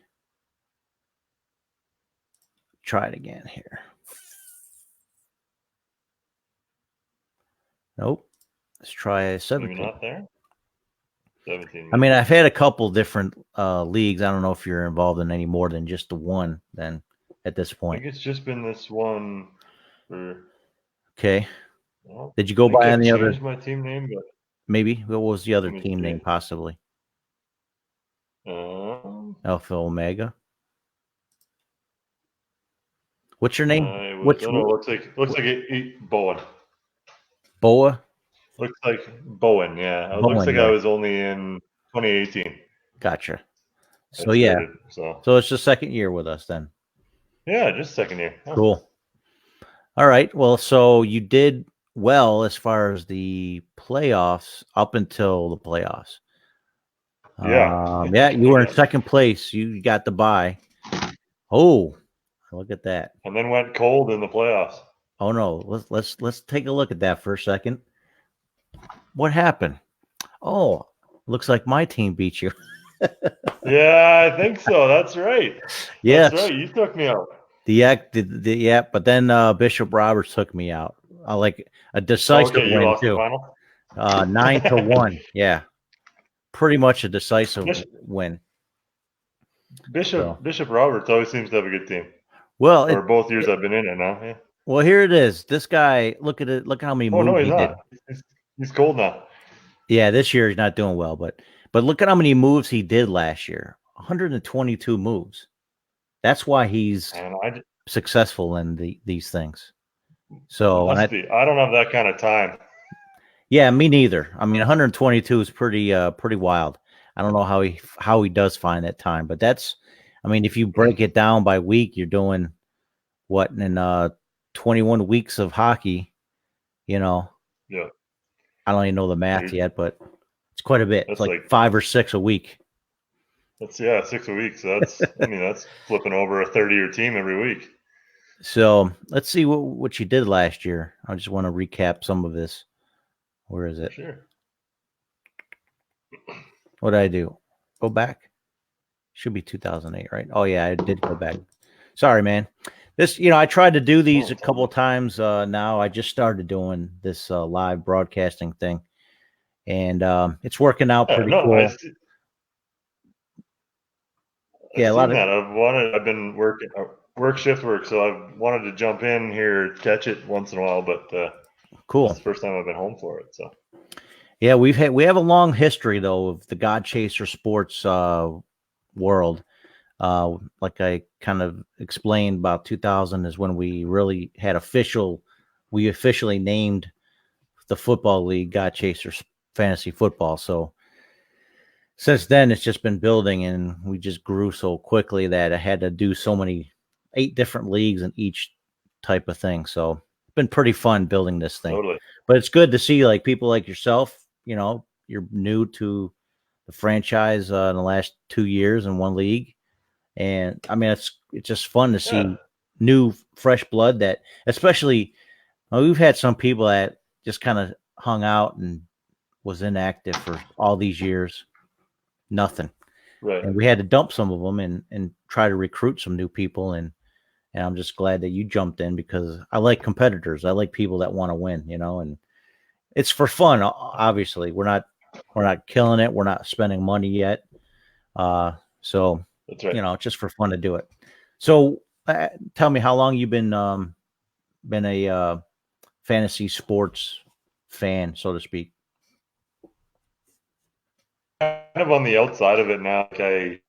try it again here. Nope. Let's try 17. Maybe not there. 17. I mean, I've had a couple different leagues. I don't know if you're involved in any more than just the one then at this I point. think it's just been this one for. Okay. Well, Did you go I think by I've any other? changed my team name, but Maybe. What was the other let me team name see. possibly? Um, Alpha Omega. What's your name? it was. Which Oh no, looks like Bowen. Boa? Looks like Bowen. Yeah, it looks Bowen, like I yeah. was only in 2018. Gotcha. I So yeah. started. So So it's the second year with us then. yeah, just second year. Huh. Cool. All right. Well, so you did well as far as the playoffs up until the playoffs. Yeah. Yeah, you I were in guess. second place. You got the bye. Oh, look at that. And then went cold in the playoffs. Oh no. Let's take a look at that for a second. What happened? Oh, looks like my team beat you. Yeah, I think so. That's right. That's Yes. right. You took me out. Yeah, but then Bishop Roberts took me out. Like a decisive Okay, you win lost the too. final. 9-1. Yeah. Pretty much a decisive Bishop, win. So Bishop Roberts always seems to have a good team. well Or both years I've been in it now. Yeah. well here it is. This guy, look at it, look how many Oh no, moves he's he did. not. He's cold now. Yeah, this year he's not doing well, but look at how many moves he did last year. 122 moves. That's why he's And successful in these things. So must be. I don't have that kind of time. yeah, me neither. I mean, 122 is pretty wild. I don't know how he does find that time, but that's, I mean, if you break it down by week, you're doing what in 21 weeks of hockey, you know. Yeah. I don't even know the math You're, yet, but it's quite a bit. It's that's like like 5 or 6 a week. that's 6 weeks. I mean that's flipping over a 30-year team every week. So let's see what you did last year. I just want to recap some of this. Where is For it? sure. What did I do? Go back. Should be 2008, right? Oh yeah, I did go back. Sorry, man. This, I tried to do these a couple of times. Now I just started doing this live broadcasting thing, and it's working out Yeah, pretty no, cool. I've Yeah, a lot seen of that. I've been working work shift work, so I've wanted to jump in here, catch it once in a while, but this is cool. the first time I've been home for it. So Yeah, we have a long history though of the God Chaser Sports world. Like I kind of explained, about 2000 is when we really had we officially named the football league God Chasers Fantasy Football. So since then, it's just been building, and we just grew so quickly that I had to do 8 different leagues in each type of thing. So it's been pretty fun building this thing. totally. But it's good to see like people like yourself. You're new to the franchise in the last 2 years in one league, and I mean it's just fun to Yeah. see new fresh blood. That especially we've had some people that just kind of hung out and was inactive for all these years, nothing. Right. And we had to dump some of them and try to recruit some new people. And I'm just glad that you jumped in, because I like competitors. I like people that want to win, and it's for fun. Obviously, we're not killing it. We're not spending money yet. So That's right. it's just for fun to do it. So tell me, how long you been a fantasy sports fan, so to speak? Kind of on the outside of it now. Like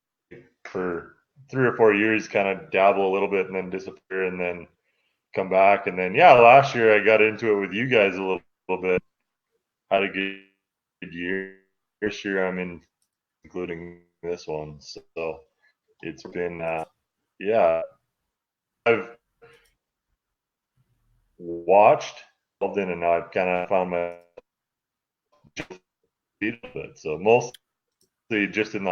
for 3 or 4 years, kind of dabble a little bit and then disappear and then come back. And then, last year I got into it with you guys a little bit. Had a good year. This year I'm including this one. So it's been, I've watched, delved in, and now I've kind of found my feet a bit. So mostly just in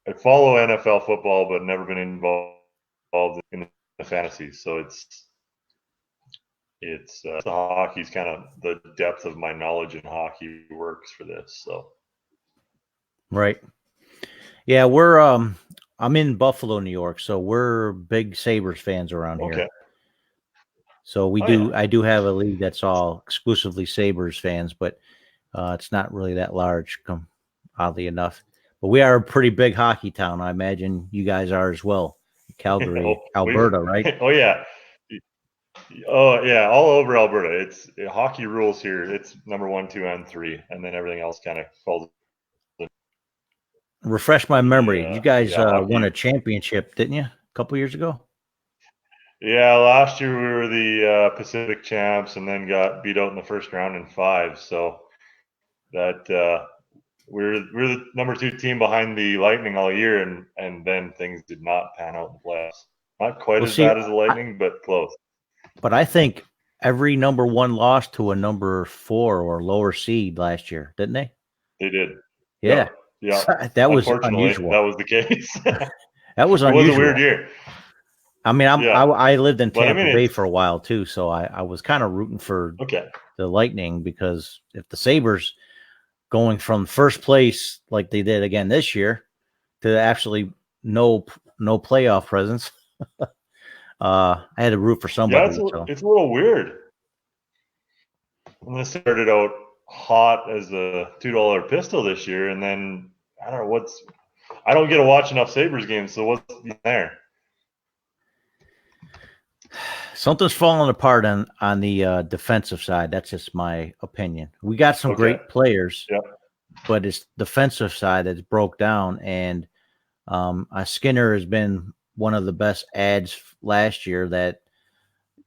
I follow NFL football, but never been involved in the fantasy. So it's the hockey's kind of the depth of my knowledge in hockey works for this. So Right. Yeah, we're I'm in Buffalo, New York, so we're big Sabres fans around here. Okay. So I do have a league that's all exclusively Sabres fans, but it's not really that large, oddly enough. But we are a pretty big hockey town. I imagine you guys are as well. Calgary, Alberta, right? Oh yeah. Oh yeah, all over Alberta. It's hockey rules here. It's number 1, 2, and 3, and then everything else kind of falls. Refresh my memory. You guys won Hockey. a championship, didn't you? A couple years ago. Yeah, last year we were the Pacific champs, and then got beat out in the first round in 5. So that we're the number 2 team behind the Lightning all year, and then things did not pan out in the playoffs. Not quite as bad as the Lightning, but close. But I think every number 1 lost to a number 4 or lower seed last year, didn't they? They did. Yeah. Yeah. That was unusual. That was the case. That was unusual. It was a weird year. I mean, I lived in Tampa Bay for a while too, so I was kind of rooting for the Lightning, because if the Sabres going from first place like they did again this year to actually no playoff presence, I had to root for somebody. Yeah, it's a little weird. And this started out hot as a $2 pistol this year, and then I don't know I don't get to watch enough Sabres games, so what's there? Something's falling apart on the defensive side. That's just my opinion. We got some great players, but it's defensive side that's broke down. And Skinner has been one of the best ads last year that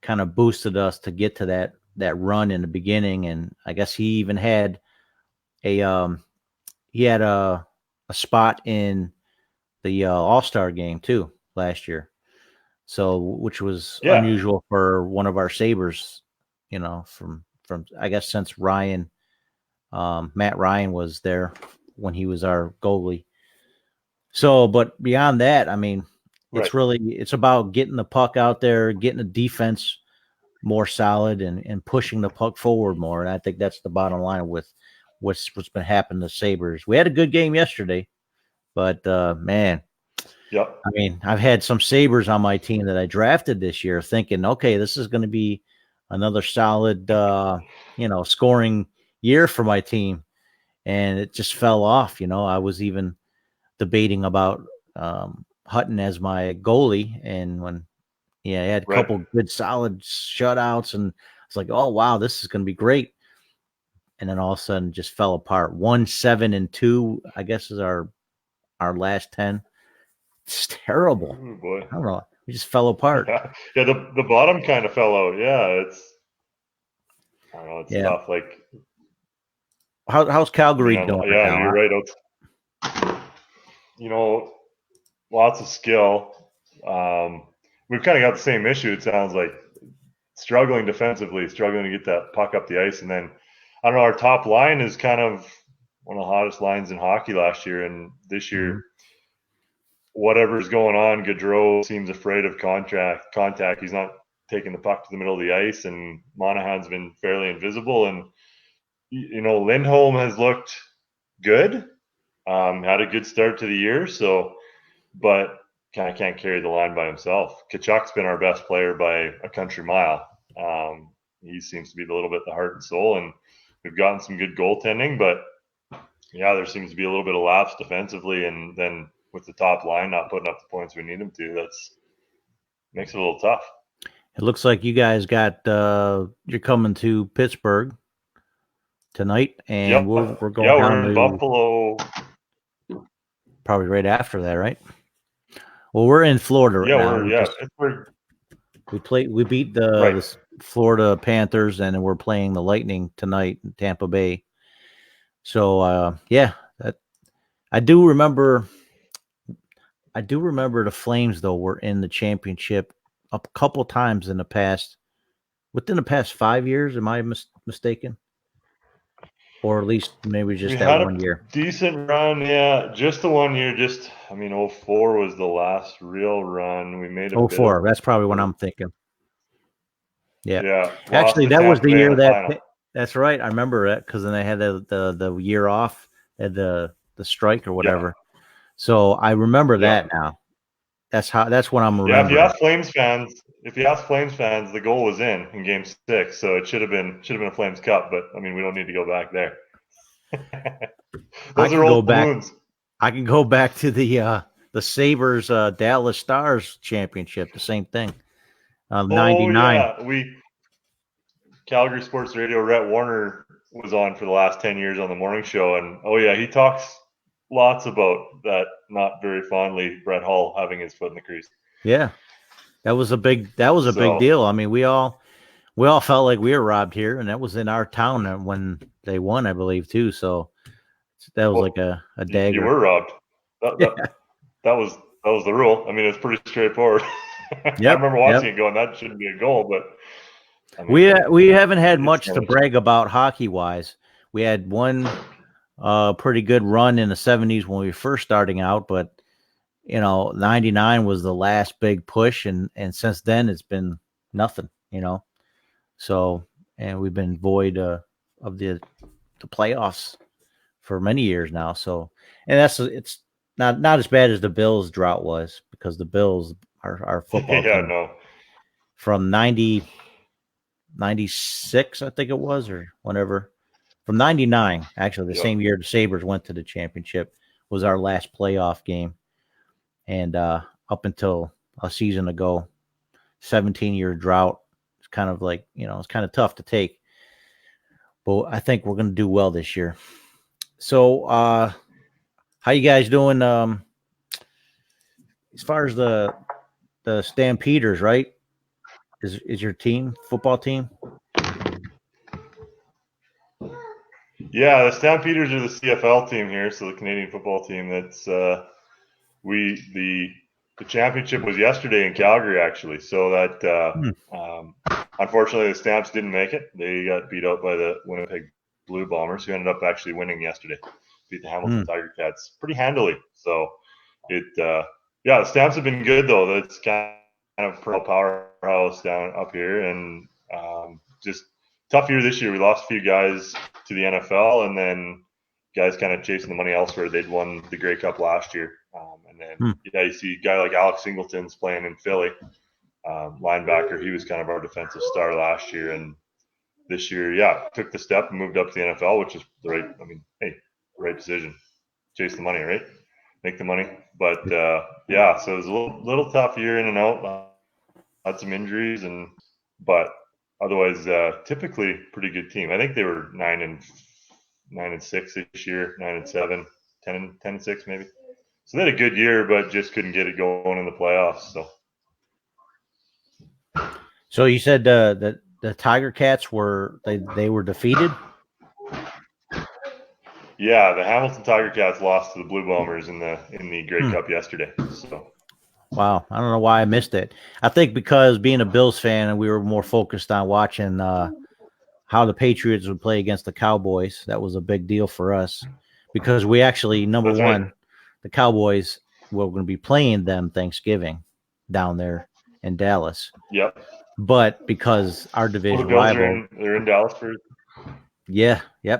kind of boosted us to get to that run in the beginning. And I guess he even had a spot in the All-Star game too last year. So, which was unusual for one of our Sabres, from I guess since Matt Ryan was there when he was our goalie. So, but beyond that, I mean, it's about getting the puck out there, getting the defense more solid, and pushing the puck forward more. And I think that's the bottom line with what's been happening to Sabres. We had a good game yesterday, but man. Yep. I mean, I've had some Sabres on my team that I drafted this year thinking, okay, this is going to be another solid, scoring year for my team. And it just fell off. I was even debating about Hutton as my goalie. And when, I had a couple good solid shutouts, and it's like, oh, wow, this is going to be great. And then all of a sudden just fell apart. 1-7-2, I guess, is our last 10. It's terrible. Oh, boy. I don't know. We just fell apart. Yeah, the bottom kind of fell out. Yeah, I don't know. It's tough. Like, how's Calgary doing? Yeah, now? You're right. Lots of skill. We've kind of got the same issue. It sounds like struggling defensively, struggling to get that puck up the ice, and then I don't know. Our top line is kind of one of the hottest lines in hockey last year, and this year. Mm-hmm. Whatever's going on, Gaudreau seems afraid of contact. He's not taking the puck to the middle of the ice, and Monahan's been fairly invisible. And, Lindholm has looked good, had a good start to the year, but kind of can't carry the line by himself. Tkachuk's been our best player by a country mile. He seems to be a little bit the heart and soul, and we've gotten some good goaltending, but there seems to be a little bit of lapse defensively, and then with the top line not putting up the points we need them to, that's makes it a little tough. It looks like you guys got you're coming to Pittsburgh tonight, and we're going down we're in Buffalo. Probably right after that, right? Well, we're in Florida right now. Pittsburgh. We beat the Florida Panthers, and we're playing the Lightning tonight in Tampa Bay. So I do remember the Flames, though, were in the championship a couple times within the past 5 years. Am I mistaken? Or at least maybe just that 1 year. Decent run, just the 1 year. 04 was the last real run. We made 04. That's probably what I'm thinking. Yeah. Actually, that was the year that. That's right. I remember it because then they had the year off, had the strike or whatever. So I remember that now. That's what I'm Yeah, if you remembering. ask Flames fans, the goal was in Game 6, so it should have been a Flames Cup. But I mean, we don't need to go back there. I Those are can go old back. wounds. I can go back to the Sabres Dallas Stars championship. The same thing. Oh 99. yeah, Calgary Sports Radio. Rhett Warner was on for the last 10 years on the morning show, and oh yeah, he talks lots about that. Not very fondly, Brett Hull having his foot in the crease. Yeah, that was a big So deal. I mean, we all felt like we were robbed here, and that was in our town when they won, I believe, too. So that was like well, a you dagger. were robbed. That, Yeah. that that was the rule. I mean, it's pretty straightforward. I Yep. remember Yep. watching it going, that shouldn't be a goal, but I mean, We haven't had it's much to brag about hockey wise. We had one pretty good run in the 70s when we were first starting out, but 99 was the last big push, and since then it's been nothing. So, and we've been void of the playoffs for many years now. So, and it's not as bad as the Bills drought was, because the Bills, our football yeah, team, no, from 96, I think it was, or whenever, from 99, actually the yep. same year the Sabres went to the championship, was our last playoff game. And up until a season ago, 17-year drought. It's kind of like, it's kind of tough to take. But I think we're going to do well this year. So, how you guys doing as far as the Stampeders, right? Is your team, football team? Yeah, the Stampeders are the CFL team here, so the Canadian football team. That's we the championship was yesterday in Calgary, actually. So that unfortunately the Stamps didn't make it. They got beat out by the Winnipeg Blue Bombers, who ended up actually winning yesterday. Beat the Hamilton Tiger Cats pretty handily. So it yeah, the Stamps have been good though. That's kind of powerhouse down up here, and just tough year this year. We lost a few guys to the NFL, and then guys kind of chasing the money elsewhere. They'd won the Grey Cup last year, and then yeah, you see a guy like Alex Singleton's playing in Philly, linebacker. He was kind of our defensive star last year, and this year, yeah, took the step and moved up to the NFL, which is the right. I mean, hey, right decision. Chase the money, right? Make the money. But yeah, so it was a little tough year in and out. Had some injuries, but otherwise, typically pretty good team. I think they were 9-6 this year, 9-7, 10-6 maybe. So they had a good year, but just couldn't get it going in the playoffs. So you said that the Tiger Cats were they were defeated? Yeah, the Hamilton Tiger Cats lost to the Blue Bombers in the Grey Cup yesterday. So Wow, I don't know why I missed it. I think because being a Bills fan, and we were more focused on watching how the Patriots would play against the Cowboys. That was a big deal for us, because we actually, number that's one, right. the Cowboys were going to be playing them Thanksgiving down there in Dallas. Yep. But because our Well, the division Bills are rival, they're in Dallas for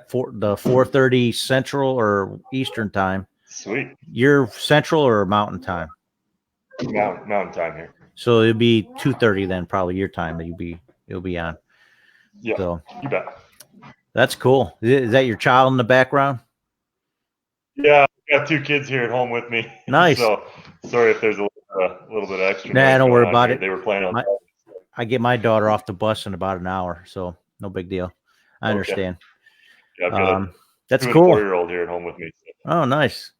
for the 4:30 Central or Eastern time. sweet You're Central or Mountain time? mountain time here. So it'll be 2:30 then, probably your time that you'll be on. Yeah, So you bet. that's cool. Is that your child in the background? Yeah, I got two kids here at home with me. Nice. So sorry if there's a little bit of extra Nah, noise don't going worry on about here. it. They were playing on. I get my daughter off the bus in about an hour, so no big deal. I Okay. understand. Yeah, I've got a That's 2 and cool. 4-year-old here at home with me. Oh, nice.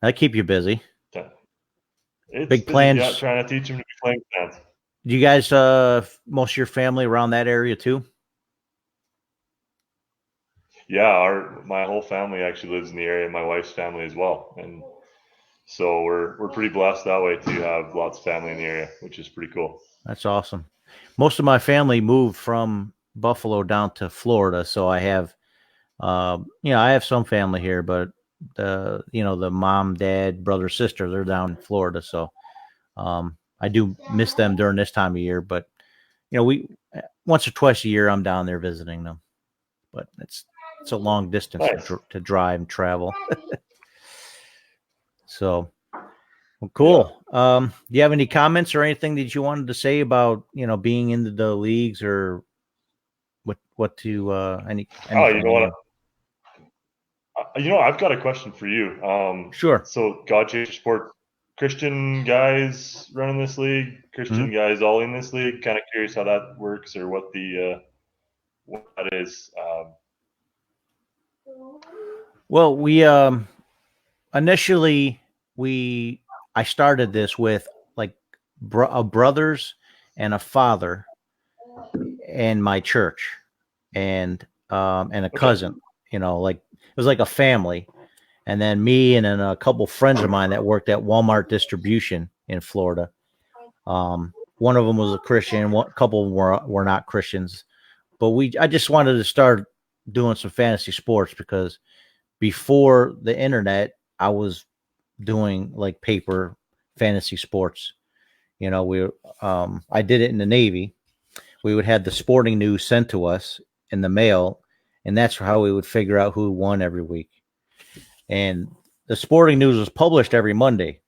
I keep you busy. So it's Big busy. plans. Yeah, trying to teach them to be playing fans. Do you guys, most of your family around that area too? Yeah, my whole family actually lives in the area. My wife's family as well, and so we're pretty blessed that way to have lots of family in the area, which is pretty cool. That's awesome. Most of my family moved from Buffalo down to Florida, so I have, I have some family here, but the mom, dad, brother, sister, they're down in Florida, so I do miss them during this time of year. But we once or twice a year I'm down there visiting them, but it's a long distance Nice. to drive and travel. So, Well, cool. Do you have any comments or anything that you wanted to say about, being into the leagues, or what to Oh, you anything? know what? I've got a question for you. Sure. So God Chaser Sports, Christian guys running this league, Mhm. Christian guys all in this league. Kind of curious how that works or what that is. Well, we initially we I started this with like a brothers and a father and my church, and a Okay, cousin. Like it was like a family, and then me and then a couple friends of mine that worked at Walmart distribution in Florida. One of them was a Christian. A couple of them were not Christians, but I just wanted to start doing some fantasy sports because before the internet, I was doing like paper fantasy sports. I did it in the Navy. We would have the sporting news sent to us in the mail, and that's how we would figure out who won every week. And the sporting news was published every Monday,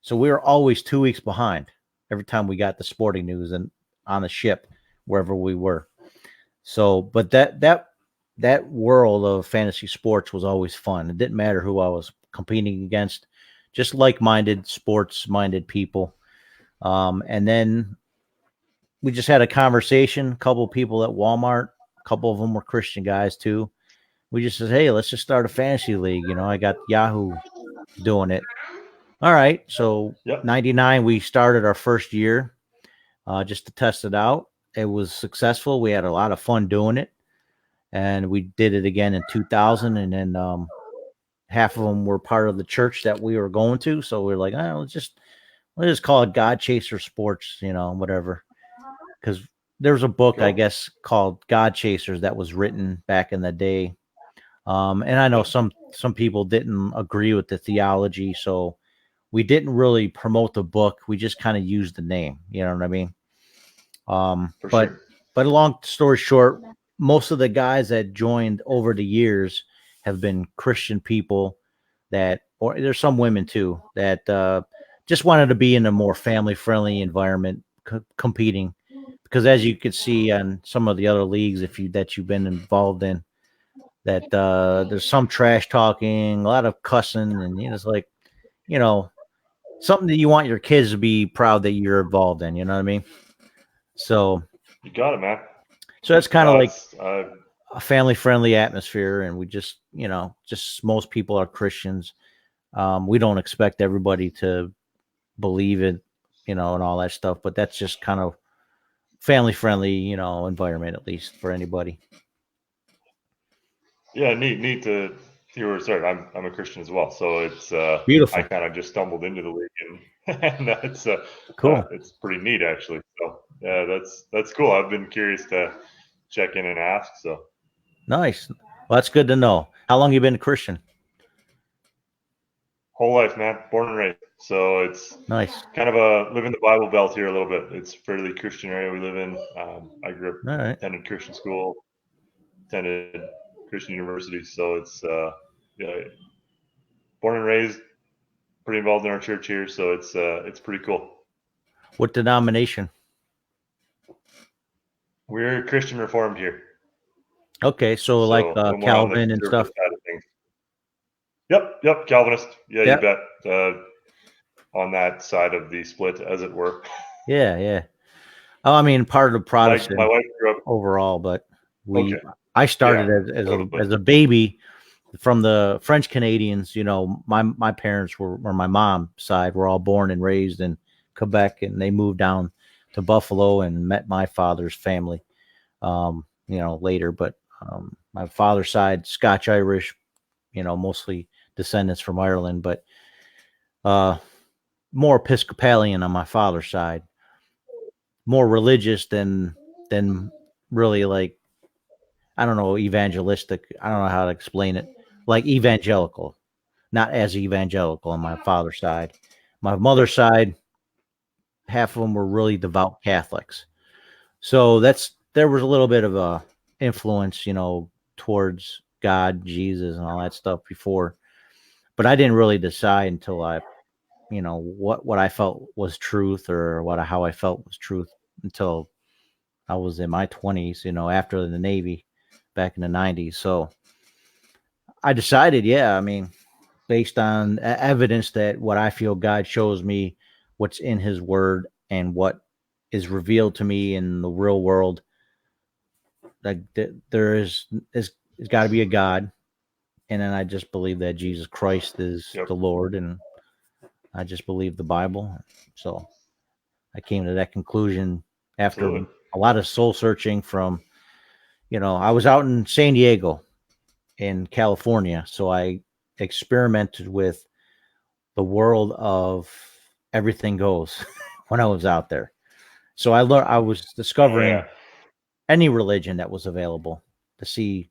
so we were always 2 weeks behind every time we got the sporting news and on the ship wherever we were. So, but that world of fantasy sports was always fun. It didn't matter who I was competing against, just like-minded, sports-minded people. And then we just had a conversation. A couple of people at Walmart, a couple of them were Christian guys too. We just said, "Hey, let's just start a fantasy league." I got Yahoo doing it. All right, so yep, '99 we started our first year, just to test it out. It was successful. We had a lot of fun doing it, and we did it again in 2000. And then half of them were part of the church that we were going to, so we are like, oh, let's just call it God Chaser Sports, whatever. Because there was a book, I cool. guess, called God Chasers that was written back in the day. And I know Yep, some people didn't agree with the theology, so we didn't really promote the book. We just kind of used the name. You know what I mean? Um, for but sure. but long story short, most of the guys that joined over the years have been Christian people or there's some women too that just wanted to be in a more family friendly environment, competing. Because as you could see on some of the other leagues, if you that you've been involved in, that there's some trash talking, a lot of cussing, and it's like, you know something that you want your kids to be proud that you're involved in. You know what I mean? So You got it, man. so that's kind of No, like it's a family friendly atmosphere, and we just most people are Christians. We don't expect everybody to believe it, and all that stuff, but that's just kind of family friendly, environment, at least for anybody. yeah, neat to hear where it started. I'm a Christian as well, so it's I Beautiful. kind of just stumbled into the league, and that's Cool. it's pretty neat actually. So yeah, that's cool. I've been curious to check in and ask. So Nice. Well, that's good to know. How long you been a Christian? whole life, man, born and raised. So it's Nice. kind of a live in the Bible Belt here a little bit. It's fairly Christian area we live in. I grew up, All right. attended Christian school, attended Christian university. So it's yeah, born and raised, pretty involved in our church here. So it's pretty cool. What denomination? We're Christian Reformed here. Okay, so like So a little more on the Calvin and conservative stuff. side of things. Yep, Calvinist. Yeah, you Yeah, bet. On that side of the split, as it were. yeah, yeah. Oh, I mean, part of My Protestant wife grew up. overall, but Okay. I Yeah, started totally. as a baby from the French Canadians. My parents or my mom's side were all born and raised in Quebec, and they moved down to Buffalo and met my father's family. Later, but my father's side, Scotch Irish, mostly descendants from Ireland, but uh, more Episcopalian on my father's side, more religious than really, like, I don't know, evangelistic. I don't know how to explain it. Like evangelical, not as evangelical on my father's side. My mother's Right. side, half of them were really devout Catholics. So there was a little bit of a influence, towards God, Jesus, and all that stuff before. But I didn't really decide until I, what I felt was truth, or how I felt was truth, until I was in my 20s, after the Navy back in the 90s. So I decided, yeah, I mean, based on evidence that what I feel God shows me, what's in his word, and what is revealed to me in the real world, like there is got to be a God. And then I just believe that Jesus Christ is Yep. the Lord, and I just believe the Bible. So I came to that conclusion after Absolutely. a lot of soul searching from, I was out in San Diego in California. So I experimented with the world of everything goes when I was out there. So I was Oh yeah. discovering any religion that was available to see,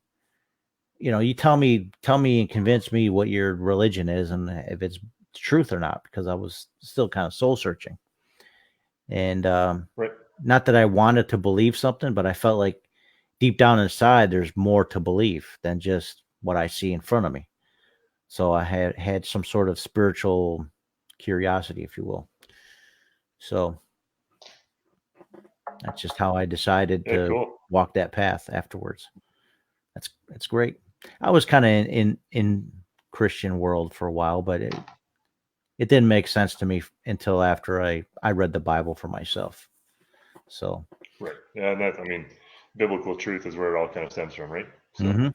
you tell me and convince me what your religion is and if it's truth or not, because I was still kind of soul searching. And Right. not that I wanted to believe something, but I felt like deep down inside there's more to believe than just what I see in front of me. So I had some sort of spiritual curiosity, if you will. So that's just how I decided Yeah. to Cool. walk that path afterwards. That's great. I was kind of in Christian world for a while, but it didn't make sense to me until after I read the Bible for myself. So, Right. Yeah. And I mean, biblical truth is where it all kind of stems from, right? So mhm.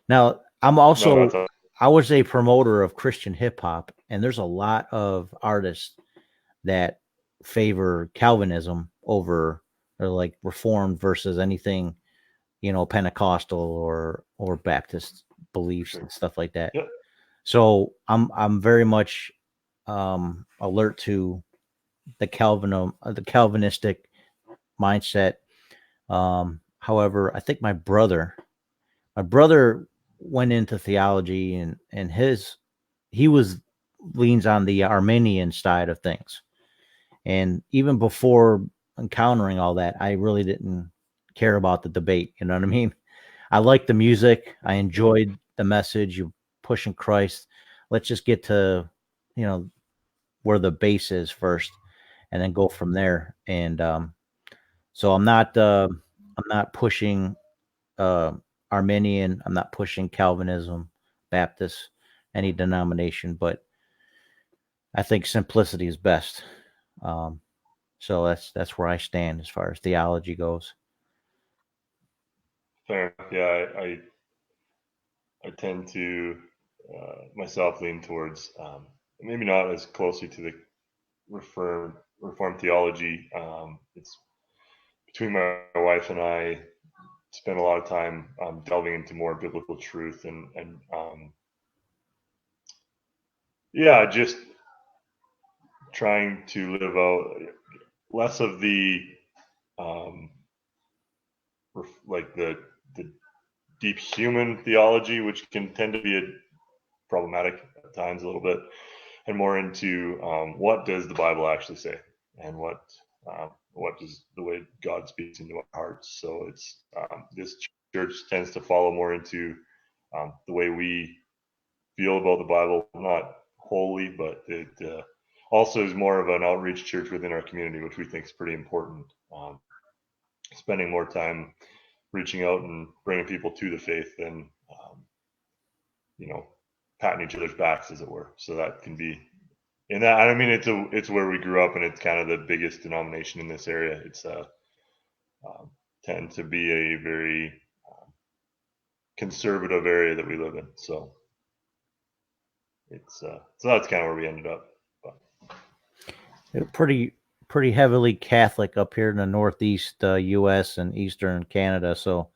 Now no, that's a, I was a promoter of Christian hip hop, and there's a lot of artists that favor Calvinism over, or like Reformed versus anything, Pentecostal or Baptist beliefs sure. and stuff like that. Yep. So I'm very much alert to the Calvinistic mindset. However, I think my brother went into theology, and he was leans on the Armenian side of things. And even before encountering all that, I really didn't care about the debate. You know what I mean? I liked the music. I enjoyed the message. You pushing Christ. Let's just get to, you know, where the base is first, and then go from there. And so I'm not pushing uh, Arminian. I'm not pushing Calvinism, Baptist, any denomination. But I think simplicity is best. Um, so that's where I stand as far as theology goes. Fair enough. Yeah. I tend to myself lean towards maybe not as closely to the reformed theology. It's between my wife and I spend a lot of time delving into more biblical truth and yeah, just trying to live out less of the um, like the deep human theology, which can tend to be problematic at times a little bit, and more into what does the Bible actually say, and what does the way God speaks into our hearts. So it's this church tends to follow more into the way we feel about the Bible, not wholly, but it also is more of an outreach church within our community, which we think is pretty important. Spending more time reaching out and bringing people to the faith than you know patting each other's backs, as it were. So that can be, and that I mean it's where we grew up, and it's kind of the biggest denomination in this area. It's um, tend to be a very conservative area that we live in. So it's so that's kind of where we ended up. But They're pretty heavily Catholic up here in the Northeast U.S. and Eastern Canada. So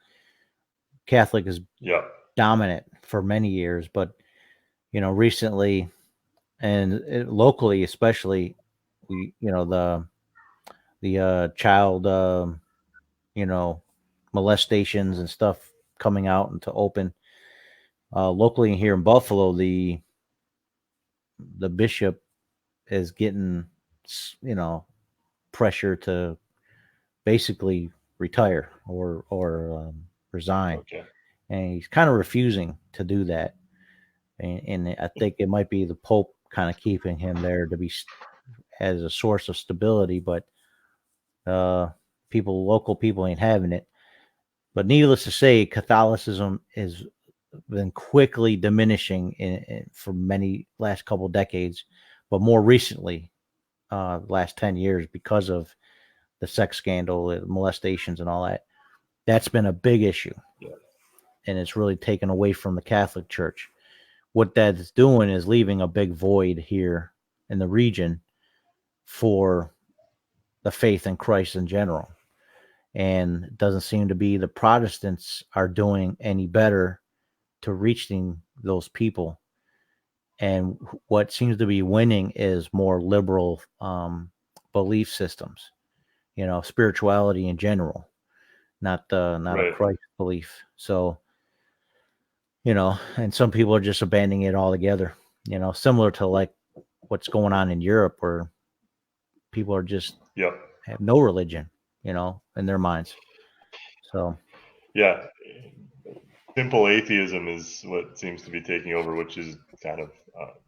Catholic is yeah, dominant for many years, but recently and locally, especially, we the child you know molestations and stuff coming out into open. Locally here in Buffalo, the bishop is getting pressure to basically retire or resign, okay, and he's kind of refusing to do that. And I think it might be the Pope kind of keeping him there to be as a source of stability, but local people ain't having it. But needless to say, Catholicism has been quickly diminishing for many last couple of decades, but more recently, last 10 years, because of the sex scandal, the molestations, and all that. That's been a big issue, and it's really taken away from the Catholic Church. What that's doing is leaving a big void here in the region for the faith in Christ in general. And it doesn't seem to be the Protestants are doing any better to reaching those people. And what seems to be winning is more liberal belief systems, spirituality in general, not a Christ belief. So, and some people are just abandoning it altogether, similar to like what's going on in Europe, where people are just have no religion, in their minds. So, yeah, simple atheism is what seems to be taking over, which is kind of,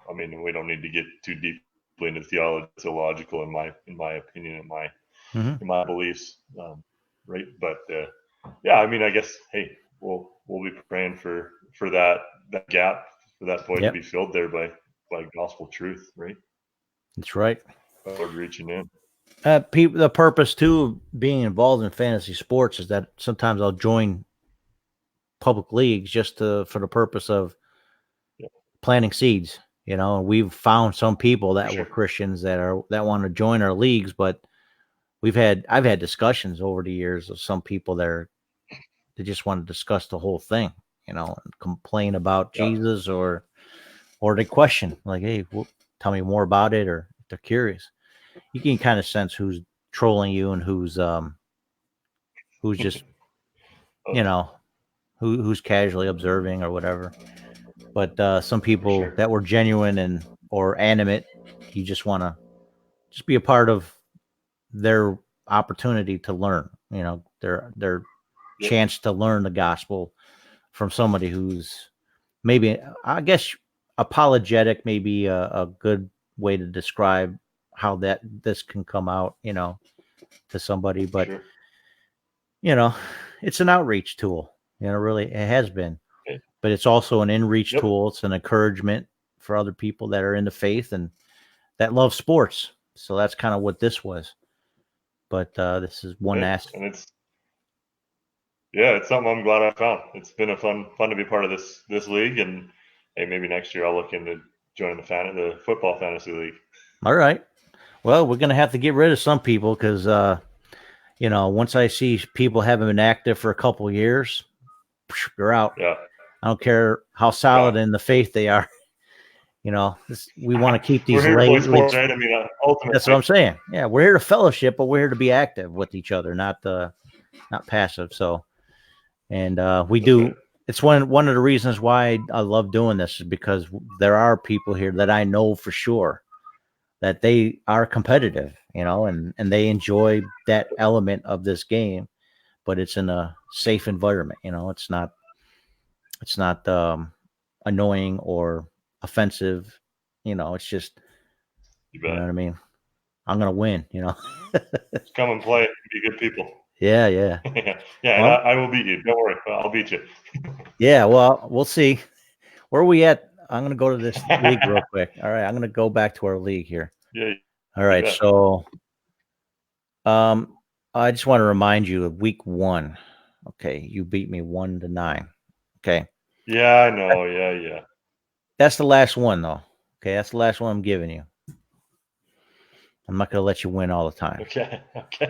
I mean, we don't need to get too deeply into theology. It's illogical in my opinion, in my beliefs, right? But yeah, I mean, I guess, hey, we'll be praying for that gap, for that void to be filled there by gospel truth, right? That's right. Lord reaching in. The purpose too of being involved in fantasy sports is that sometimes I'll join public leagues just for the purpose of planting seeds. We've found some people that were Christians that want to join our leagues, but I've had discussions over the years of some people they just want to discuss the whole thing, and complain about Jesus, or they question like, hey, tell me more about it, or if they're curious. You can kind of sense who's trolling you and who's just who's casually observing or whatever. But some people that were genuine or animate, you just want to just be a part of their opportunity to learn, their chance to learn the gospel from somebody who's maybe, I guess, apologetic, maybe a good way to describe how this can come out, to somebody. But, it's an outreach tool, really, it has been. But it's also an in-reach tool. It's an encouragement for other people that are in the faith and that love sports. So that's kind of what this was. But this is one aspect. And it's something I'm glad I found. It's been a fun to be part of this league, and hey, maybe next year I'll look into joining the football fantasy league. All right. Well, we're gonna have to get rid of some people because once I see people haven't been active for a couple of years, they're out. Yeah. I don't care how solid in the faith they are. We want to keep these late. Right? I mean, ultimately, that's what I'm saying. Yeah, we're here to fellowship, but we're here to be active with each other, not passive. So, and we do. Right. It's one of the reasons why I love doing this, is because there are people here that I know for sure that they are competitive, and they enjoy that element of this game, but it's in a safe environment. It's not annoying or offensive. It's just, you know what I mean? I'm going to win, Come and play. Be good people. Yeah. Yeah. Well, and I will beat you. Don't worry. I'll beat you. Yeah. Well, we'll see. Where are we at? I'm going to go to this league real quick. All right. I'm going to go back to our league here. Yeah. All right. So, I just want to remind you of week 1. Okay. You beat me 1-9. Okay. Yeah, I know. Yeah. That's the last one, though. Okay. That's the last one I'm giving you. I'm not going to let you win all the time. Okay.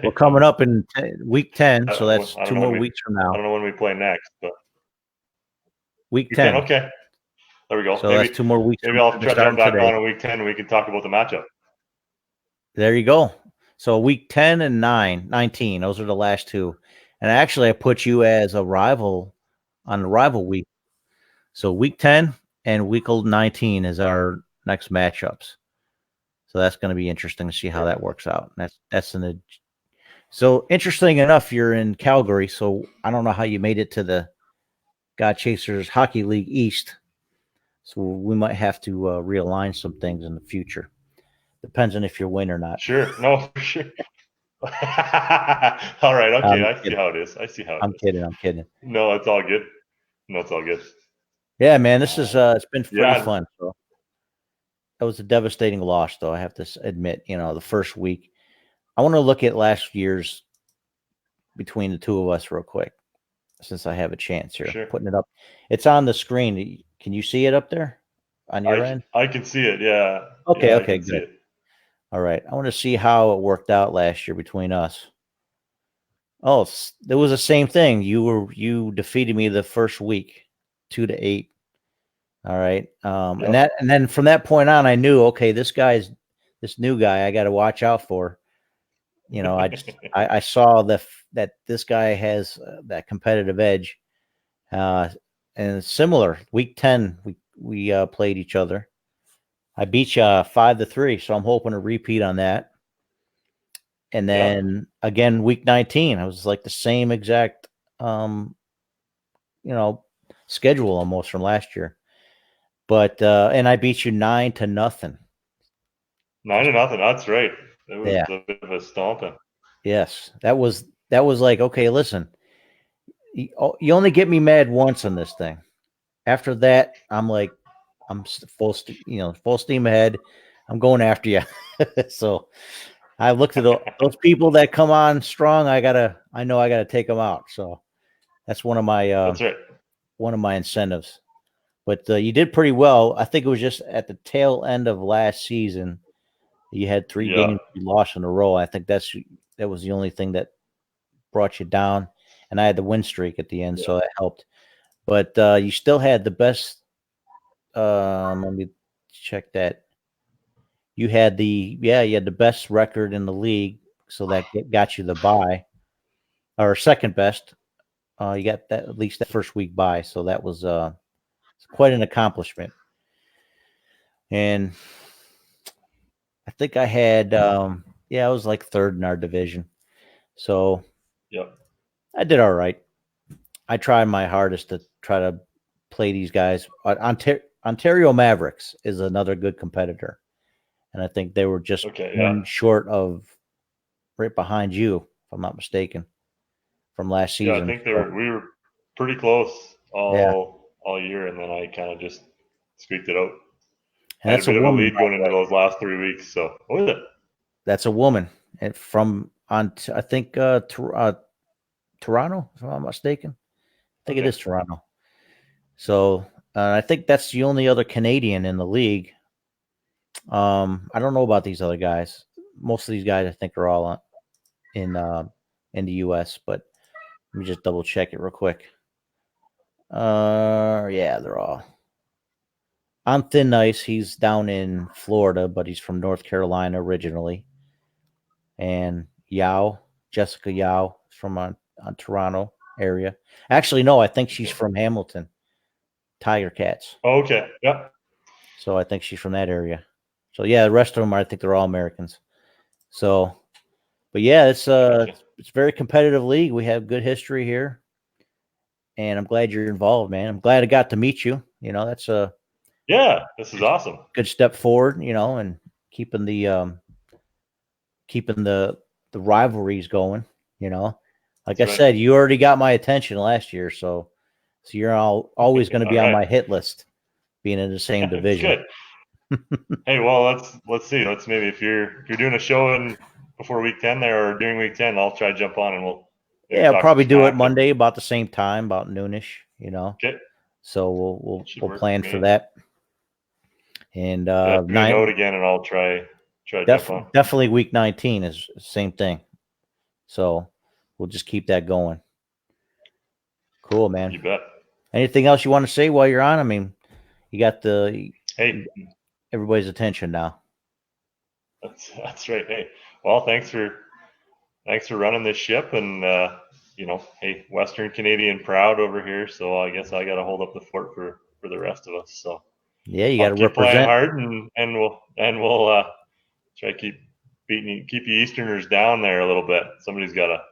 We're coming up in week 10, so that's 2 more weeks from now. I don't know when we play next, but week 10. Okay. There we go. So that's 2 more weeks. Maybe I'll try to jump back on in week 10 and we can talk about the matchup. There you go. So week 10 and 19, those are the last 2. And actually, I put you as a rival on the rival week. So week 10 and week 19 is our next matchups. So that's going to be interesting to see how that works out. So interesting enough, you're in Calgary. So I don't know how you made it to the God Chasers Hockey League East. So we might have to realign some things in the future. Depends on if you win or not. Sure. No, for sure. All right. Okay. I'm I see kidding. how it is. I see how it I'm is. kidding. I'm kidding. No, it's all good. No, it's all good. Yeah, man, this is it's been pretty Yeah. fun. So that was a devastating loss, though. I have to admit, the first week. I want to look at last year's between the two of us real quick, since I have a chance For here. sure. Putting it up, it's on the screen. Can you see it up there on your end? I can see it. Yeah. Okay, Yeah, I okay, can see good. it. All right, I want to see how it worked out last year between us. Oh, it was the same thing. You defeated me the first week, 2-8. All right. Yep. And then from that point on, I knew, okay, this new guy I got to watch out for. I saw that this guy has that competitive edge. And similar, week 10, we played each other. I beat you 5-3, so I'm hoping to repeat on that. And Yep. then again, week 19, I was like the same exact, um, you know, schedule almost from last year. But and I beat you 9-0. 9-0. That's right. It was Yeah. a bit of a stomping. Yes. That was like, okay, listen, you only get me mad once on this thing. After that, I'm like, full steam ahead. I'm going after you. So I looked at those people that come on strong. I know I gotta take them out. So that's That's right. one of my incentives. But you did pretty well. I think it was just at the tail end of last season. You had 3 Yeah. games you lost in a row. I think that was the only thing that brought you down. And I had the win streak at the end, Yeah. so that helped. But you still had the best. Let me check that. You had the best record in the league, so that got you the bye, or second best. You got that at least that first week bye, so that was quite an accomplishment. And I think I had I was like third in our division, so Yep. I did all right. I tried my hardest to try to play these guys. Ontario Mavericks is another good competitor, and I think they were just Okay. Yeah. one short of right behind you, if I'm not mistaken, from last Yeah. I season. think So, we were pretty close yeah, all year, and then I kind of just squeaked it out. and Had a that's a bit of a woman, lead by going the into way. those last 3 weeks. So, what is it? That's a woman, and from on I think Toronto, if I'm not mistaken. I think it Okay. is Toronto. So I think that's the only other Canadian in the league. I don't know about these other guys. Most of these guys, I think, are all in in the U.S. But let me just double check it real quick. Yeah, they're all on thin ice. He's down in Florida, but he's from North Carolina originally. And Jessica Yao, is from on Toronto area. Actually, no, I think she's Okay. from Hamilton, Tiger Cats. Oh, okay. Yep. So I think she's from that area. So yeah, the rest of them, I think they're all Americans. So, but yeah, Gotcha. it's a very competitive league. We have good history here, and I'm glad you're involved, man. I'm glad I got to meet you. That's a Yeah. This is awesome. good step forward. And keeping keeping the rivalries going. You know, like That's I right. said, you already got my attention last year, so you're always going to All be on right. my hit list, being in the same It's division. good. Hey, well, let's see. Let's maybe if you're doing a show in before week 10 there or during week 10, I'll try to jump on and we'll maybe Yeah, I'll talk some probably do it smack. And Monday about the same time, about noonish. okay, So that should we'll work for plan for me. that. And Yeah, give me a note again, and I'll try to jump on. definitely week 19 is the same thing. So we'll just keep that going. Cool, man. You bet. Anything else you want to say while you're on? I mean, you got Hey, everybody's attention now. that's right. Hey, well, thanks for running this ship, and hey, Western Canadian proud over here. So I guess I got to hold up the fort for the rest of us. So Yeah, you got I'll to keep playing represent. hard, and we'll try to keep you Easterners down there a little bit. Somebody's got to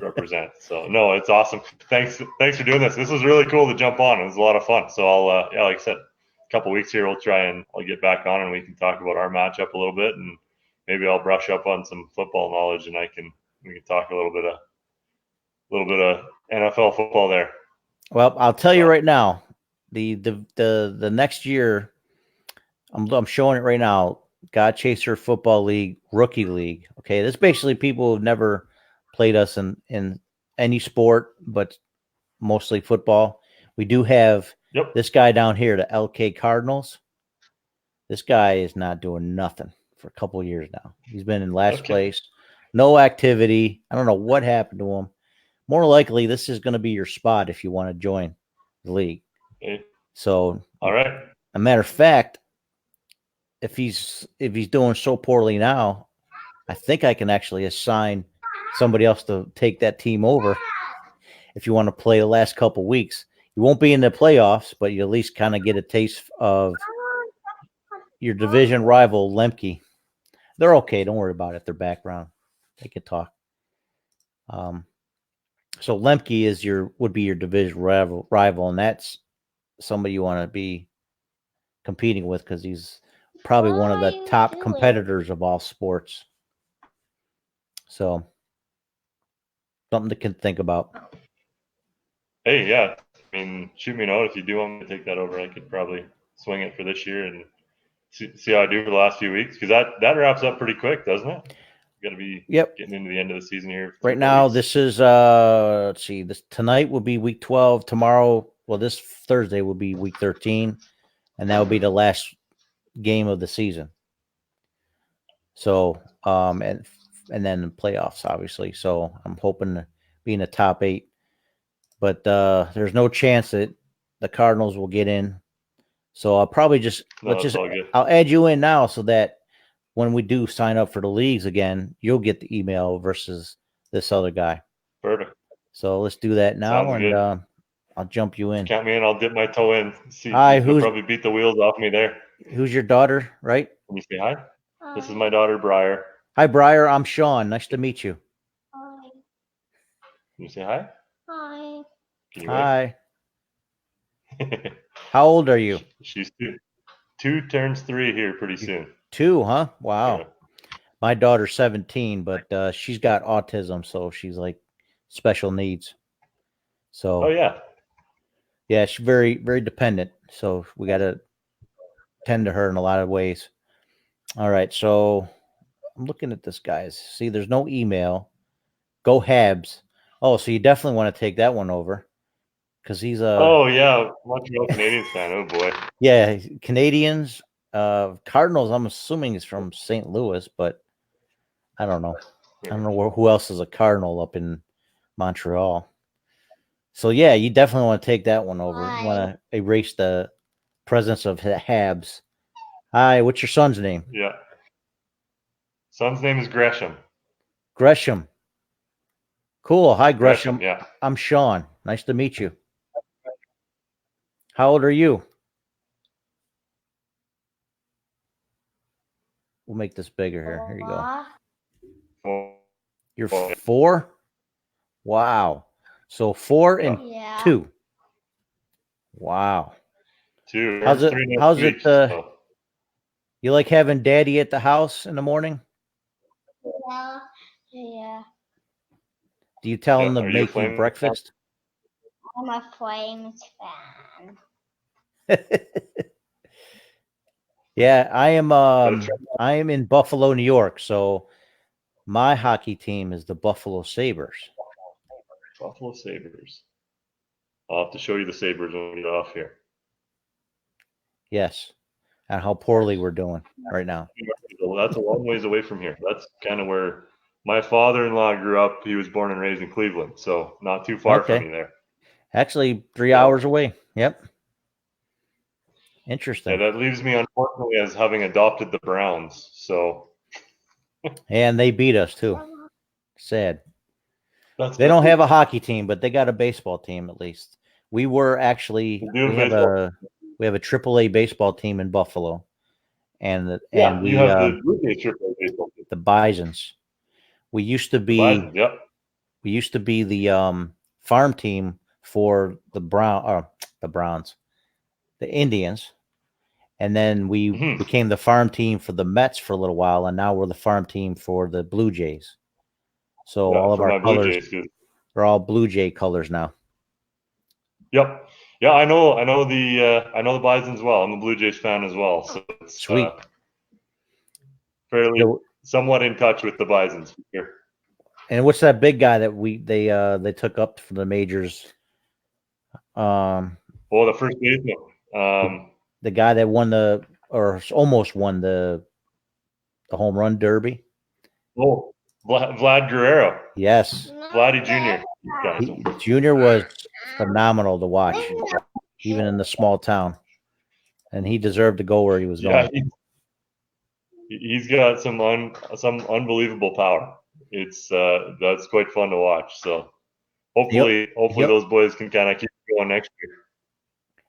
represent. So no, it's awesome. Thanks for doing this. This was really cool to jump on. It was a lot of fun. So I'll like I said, couple weeks here, I'll get back on and we can talk about our matchup a little bit, and maybe I'll brush up on some football knowledge, and we can talk a little bit of NFL football there. Well, I'll tell you right now, the next year, I'm showing it right now. God Chaser Football League, Rookie League. Okay, this is basically people who've never played us in any sport, but mostly football. We do have this guy down here, the LK Cardinals. This guy is not doing nothing for a couple of years now. He's been in last place, no activity. I don't know what happened to him. More likely, this is going to be your spot if you want to join the league. Okay. So, all right. A matter of fact, if he's doing so poorly now, I think I can actually assign somebody else to take that team over. If you want to play the last couple weeks, you won't be in the playoffs, but you at least kind of get a taste of your division rival, Lemke. They're okay. Don't worry about it. Their background, they can talk. So Lemke would be your division rival, and that's somebody you want to be competing with because he's probably one of the top competitors of all sports. So something to think about. Hey, yeah. I mean, shoot me a note if you do want me to take that over. I could probably swing it for this year and see how I do for the last few weeks, because that wraps up pretty quick, doesn't it? You got to be getting into the end of the season here. Right now, this is let's see. This tonight will be week 12. Tomorrow, well, this Thursday will be week 13, and that will be the last game of the season. So, and then the playoffs, obviously. So I'm hoping to be in the top 8, but there's no chance that the Cardinals will get in. So I'll probably I'll add you in now so that when we do sign up for the leagues again, you'll get the email versus this other guy. Perfect. So let's do that now, and I'll jump you in. Count me in. I'll dip my toe in. See, you'll probably beat the wheels off me there. Who's your daughter, right? Can you say hi? Hi. This is my daughter, Briar. Hi, Briar. I'm Sean. Nice to meet you. Hi. Can you say hi? Hi. Can you hi. How old are you? She's 2. 2 turns 3 here pretty soon. 2, huh? Wow. Yeah. My daughter's 17, but she's got autism, so she's like special needs. So. Oh yeah. Yeah, she's very, very dependent. So we got to tend to her in a lot of ways. All right, so I'm looking at this, guys. See, there's no email. Go Habs. Oh, so you definitely want to take that one over because he's a. Oh yeah, Montreal Canadiens fan. Oh boy. Yeah, Canadians. Cardinals. I'm assuming is from St. Louis, but I don't know. I don't know who else is a Cardinal up in Montreal. So yeah, you definitely want to take that one over. You want to erase the presence of Habs. Hi, what's your son's name? Yeah. Son's name is Gresham. Gresham. Cool. Hi, Gresham. Yeah. I'm Sean. Nice to meet you. How old are you? We'll make this bigger here. Here you go. You're 4? Wow. So 4 and 2. Wow. 2. How's it? You like having daddy at the house in the morning? Yeah. Do you tell him to make you breakfast? I'm a Flames fan. Yeah, I am in Buffalo, New York, so my hockey team is the Buffalo Sabres. Buffalo Sabres. I'll have to show you the Sabres when we get off here. Yes. And how poorly we're doing right now. That's a long ways away from here. That's kind of where my father-in-law grew up. He was born and raised in Cleveland, so not too far from me there. Actually, 3 hours away. Yep. Interesting. Yeah, that leaves me, unfortunately, as having adopted the Browns. So. And they beat us too. Sad. They don't have a hockey team, but they got a baseball team at least. We were actually we have a AAA baseball team in Buffalo, and we have the AAA baseball team. The Bisons. We used to be we used to be the farm team for the Browns, the Indians, And then we became the farm team for the Mets for a little while, and now we're the farm team for the Blue Jays. So all of our colors are all Blue Jay colors now. Yep. Yeah, I know the Bisons well. I'm a Blue Jays fan as well. So it's Sweet. Fairly somewhat in touch with the Bisons here. And what's that big guy that they took up for the majors? The first baseman. The guy that won almost won the home run derby. Oh, Vlad Guerrero. Yes. Vladdy Jr. Junior was phenomenal to watch, even in the small town. And he deserved to go where he was going. He's got some unbelievable power. It's that's quite fun to watch. So hopefully those boys can kind of keep going next year.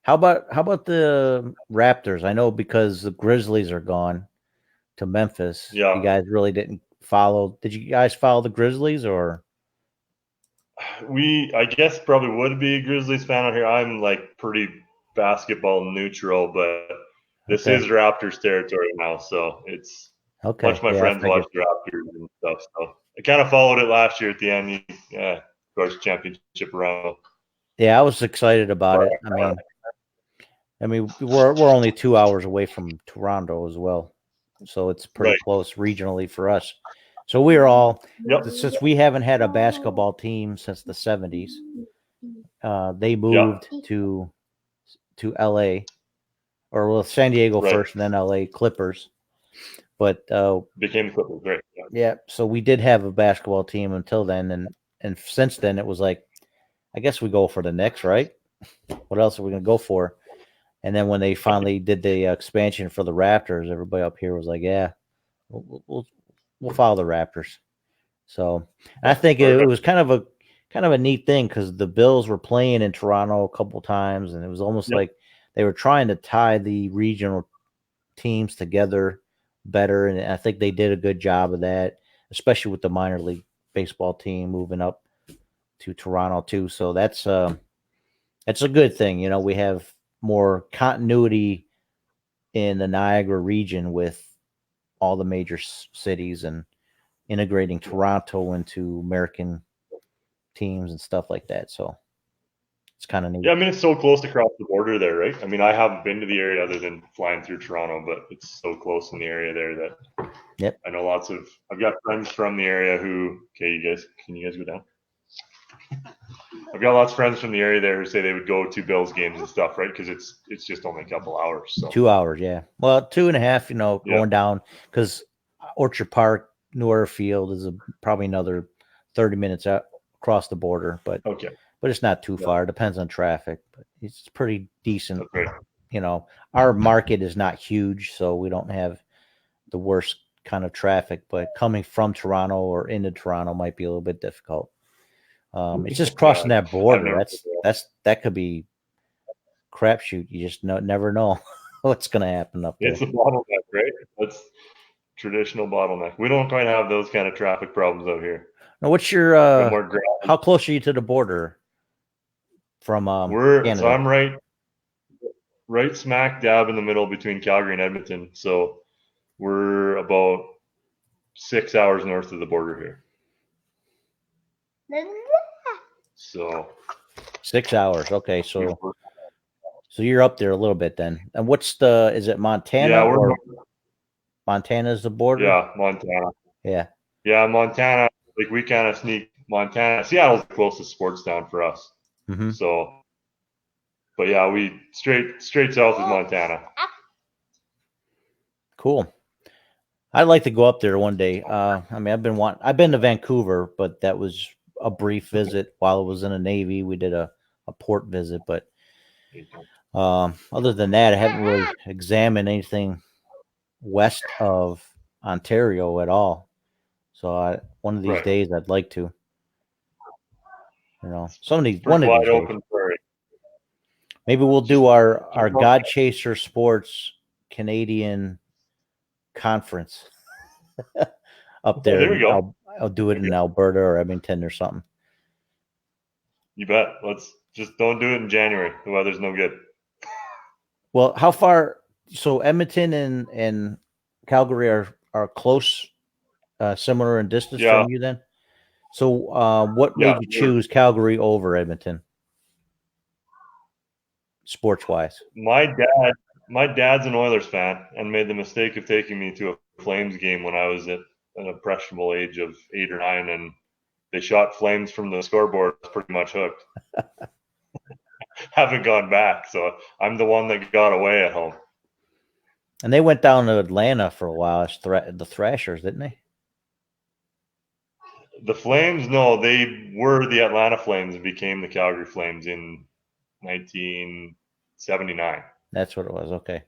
How about the Raptors? I know because the Grizzlies are gone to Memphis. Yeah. You guys really didn't follow. Did you guys follow the Grizzlies or? I guess probably would be a Grizzlies fan out here. I'm like pretty basketball neutral, but this is Raptors territory now, so it's much my friends watch the Raptors and stuff. So I kind of followed it last year at the end. Of course, championship round. Yeah, I was excited about it. I mean, we're only 2 hours away from Toronto as well, so it's pretty close regionally for us. So we're all since we haven't had a basketball team since the 70s. They moved to LA, or San Diego first, and then LA Clippers. But became the Clippers, right? Yeah, so we did have a basketball team until then, and since then it was like, I guess we go for the Knicks, right? What else are we going to go for? And then when they finally did the expansion for the Raptors, everybody up here was like, "Yeah, we'll follow the Raptors." So I think it was kind of a neat thing because the Bills were playing in Toronto a couple times, and it was almost like they were trying to tie the regional teams together better, and I think they did a good job of that, especially with the minor league baseball team moving up to Toronto too. So that's a good thing. You know, we have more continuity in the Niagara region with all the major cities and integrating Toronto into American teams and stuff like that. So it's kind of neat. Yeah, I mean, it's so close across the border there, right? I mean, I haven't been to the area other than flying through Toronto, but it's so close in the area there that I know I've got friends from the area who, can you guys go down? I've got lots of friends from the area there who say they would go to Bills games and stuff, right? Because it's just only a couple hours. So. 2 hours, yeah. Well, 2.5, going down, because Orchard Park, New Era Field is probably another 30 minutes out across the border, but it's not too far. It depends on traffic, but it's pretty decent. You know, our market is not huge, so we don't have the worst kind of traffic, but coming from Toronto or into Toronto might be a little bit difficult. It's just crossing that border. That could be crapshoot. You just never know what's going to happen up there. It's a bottleneck, right? That's traditional bottleneck. We don't quite have those kind of traffic problems out here. Now, what's your how close are you to the border from Canada? So I'm right smack dab in the middle between Calgary and Edmonton. So we're about 6 hours north of the border here. So 6 hours. Okay, so you're up there a little bit then. And is it Montana? Yeah, or Montana's the border? Yeah, Montana. Yeah. Yeah, Montana. Like we kind of sneak Montana. Seattle's the closest sports town for us. Mm-hmm. So, but yeah, we straight south of Montana. Cool. I'd like to go up there one day. I mean, I've been to Vancouver, but that was a brief visit while I was in the Navy. We did a port visit, but other than that, I haven't really examined anything west of Ontario at all. So one of these days, I'd like to. You know, one of these days. Maybe we'll do our God Chaser Sports Canadian conference up there. There we go. I'll do it in Alberta or Edmonton or something. You bet. Let's just don't do it in January. The weather's no good. Well, how far? so Edmonton and Calgary are close, similar in distance Yeah, from you then. So what yeah. made you choose Calgary over Edmonton, sports wise? My dad's an Oilers fan and made the mistake of taking me to a Flames game when I was at an impressionable age of 8 or 9, and they shot Flames from the scoreboard. I was pretty much hooked. Haven't gone back, so I'm the one that got away at home. And they went down to Atlanta for a while as the Thrashers, didn't they? The Flames, no, they were the Atlanta Flames and became the Calgary Flames in 1979. That's what it was. Okay.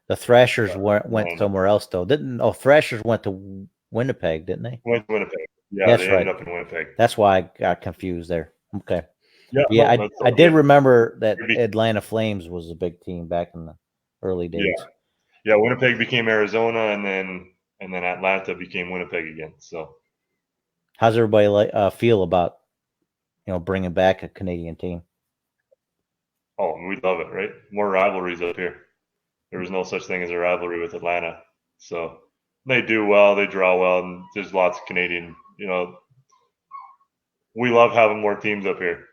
The Thrashers went And somewhere else though. Didn't Thrashers went to Winnipeg, didn't they? went to Winnipeg. Yeah, That's they right. ended up in Winnipeg. That's why I got confused there. Okay. Yeah, Yeah, no, I did remember that Maybe. Atlanta Flames was a big team back in the early days. Yeah, Winnipeg became Arizona, and then Atlanta became Winnipeg again. So How's everybody feel about bringing back a Canadian team? oh, we love it, right? More rivalries up here. There was no such thing as a rivalry with Atlanta. So they do well, they draw well, and there's lots of Canadian, we love having more teams up here.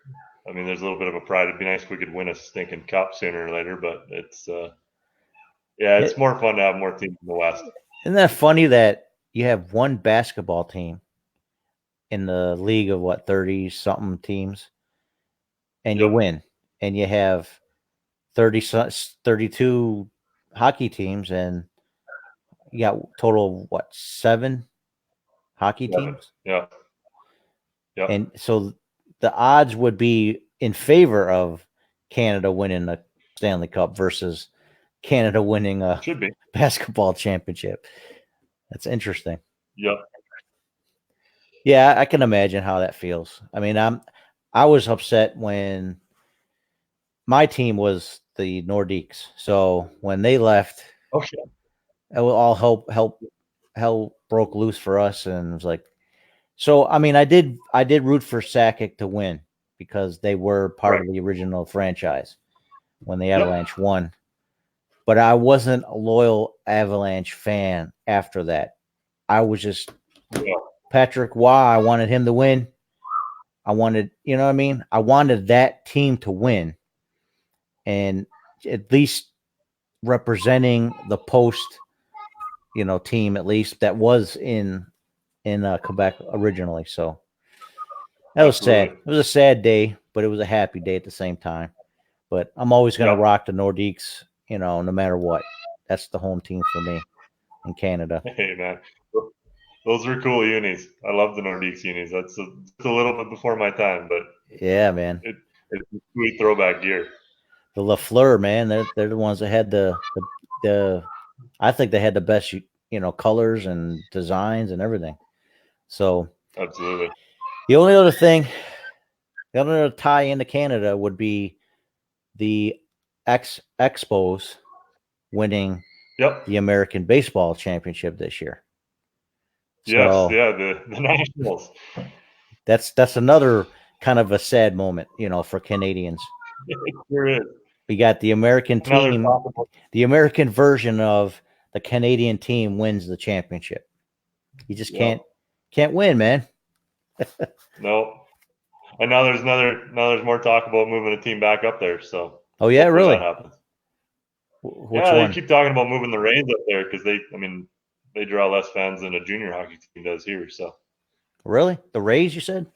I mean, there's a little bit of a pride. It'd be nice if we could win a stinking cup sooner or later, but it's more fun to have more teams in the West. Isn't that funny that you have one basketball team in the league of 30-something teams, and you win, and you have 32 hockey teams, and you got total of 7 hockey teams? Yeah. Yeah. And so the odds would be in favor of Canada winning the Stanley Cup versus Canada winning a basketball championship. That's interesting. Yep. Yeah, I can imagine how that feels. I mean, I was upset when my team was the Nordiques. So when they left, it was all hell broke loose for us, and it was like, so I mean, I did root for Sakic to win because they were part of the original franchise when the Avalanche won. But I wasn't a loyal Avalanche fan after that. I was just Patrick Waugh. I wanted him to win. I wanted, you know what I mean? I wanted that team to win, and at least representing the post, team at least that was in Quebec originally. So that was sad. It was a sad day, but it was a happy day at the same time. But I'm always going to rock the Nordiques, no matter what. That's the home team for me in Canada. Hey, man. Those are cool unis. I love the Nordiques unis. That's a little bit before my time, but yeah, man, it's sweet throwback gear. The Lafleur, man, they're the ones that had the I think they had the best colors and designs and everything. So absolutely. The only other tie into Canada would be the Expos winning the American Baseball Championship this year. Yes, the Nationals. That's another kind of a sad moment, for Canadians. It sure is. We got the American team, the American version of the Canadian team wins the championship. You just can't win, man. No. And now there's more talk about moving a team back up there. So oh yeah, really? That happens. Which one? They keep talking about moving the Rays up there because they draw less fans than a junior hockey team does here. So really, the Rays, you said?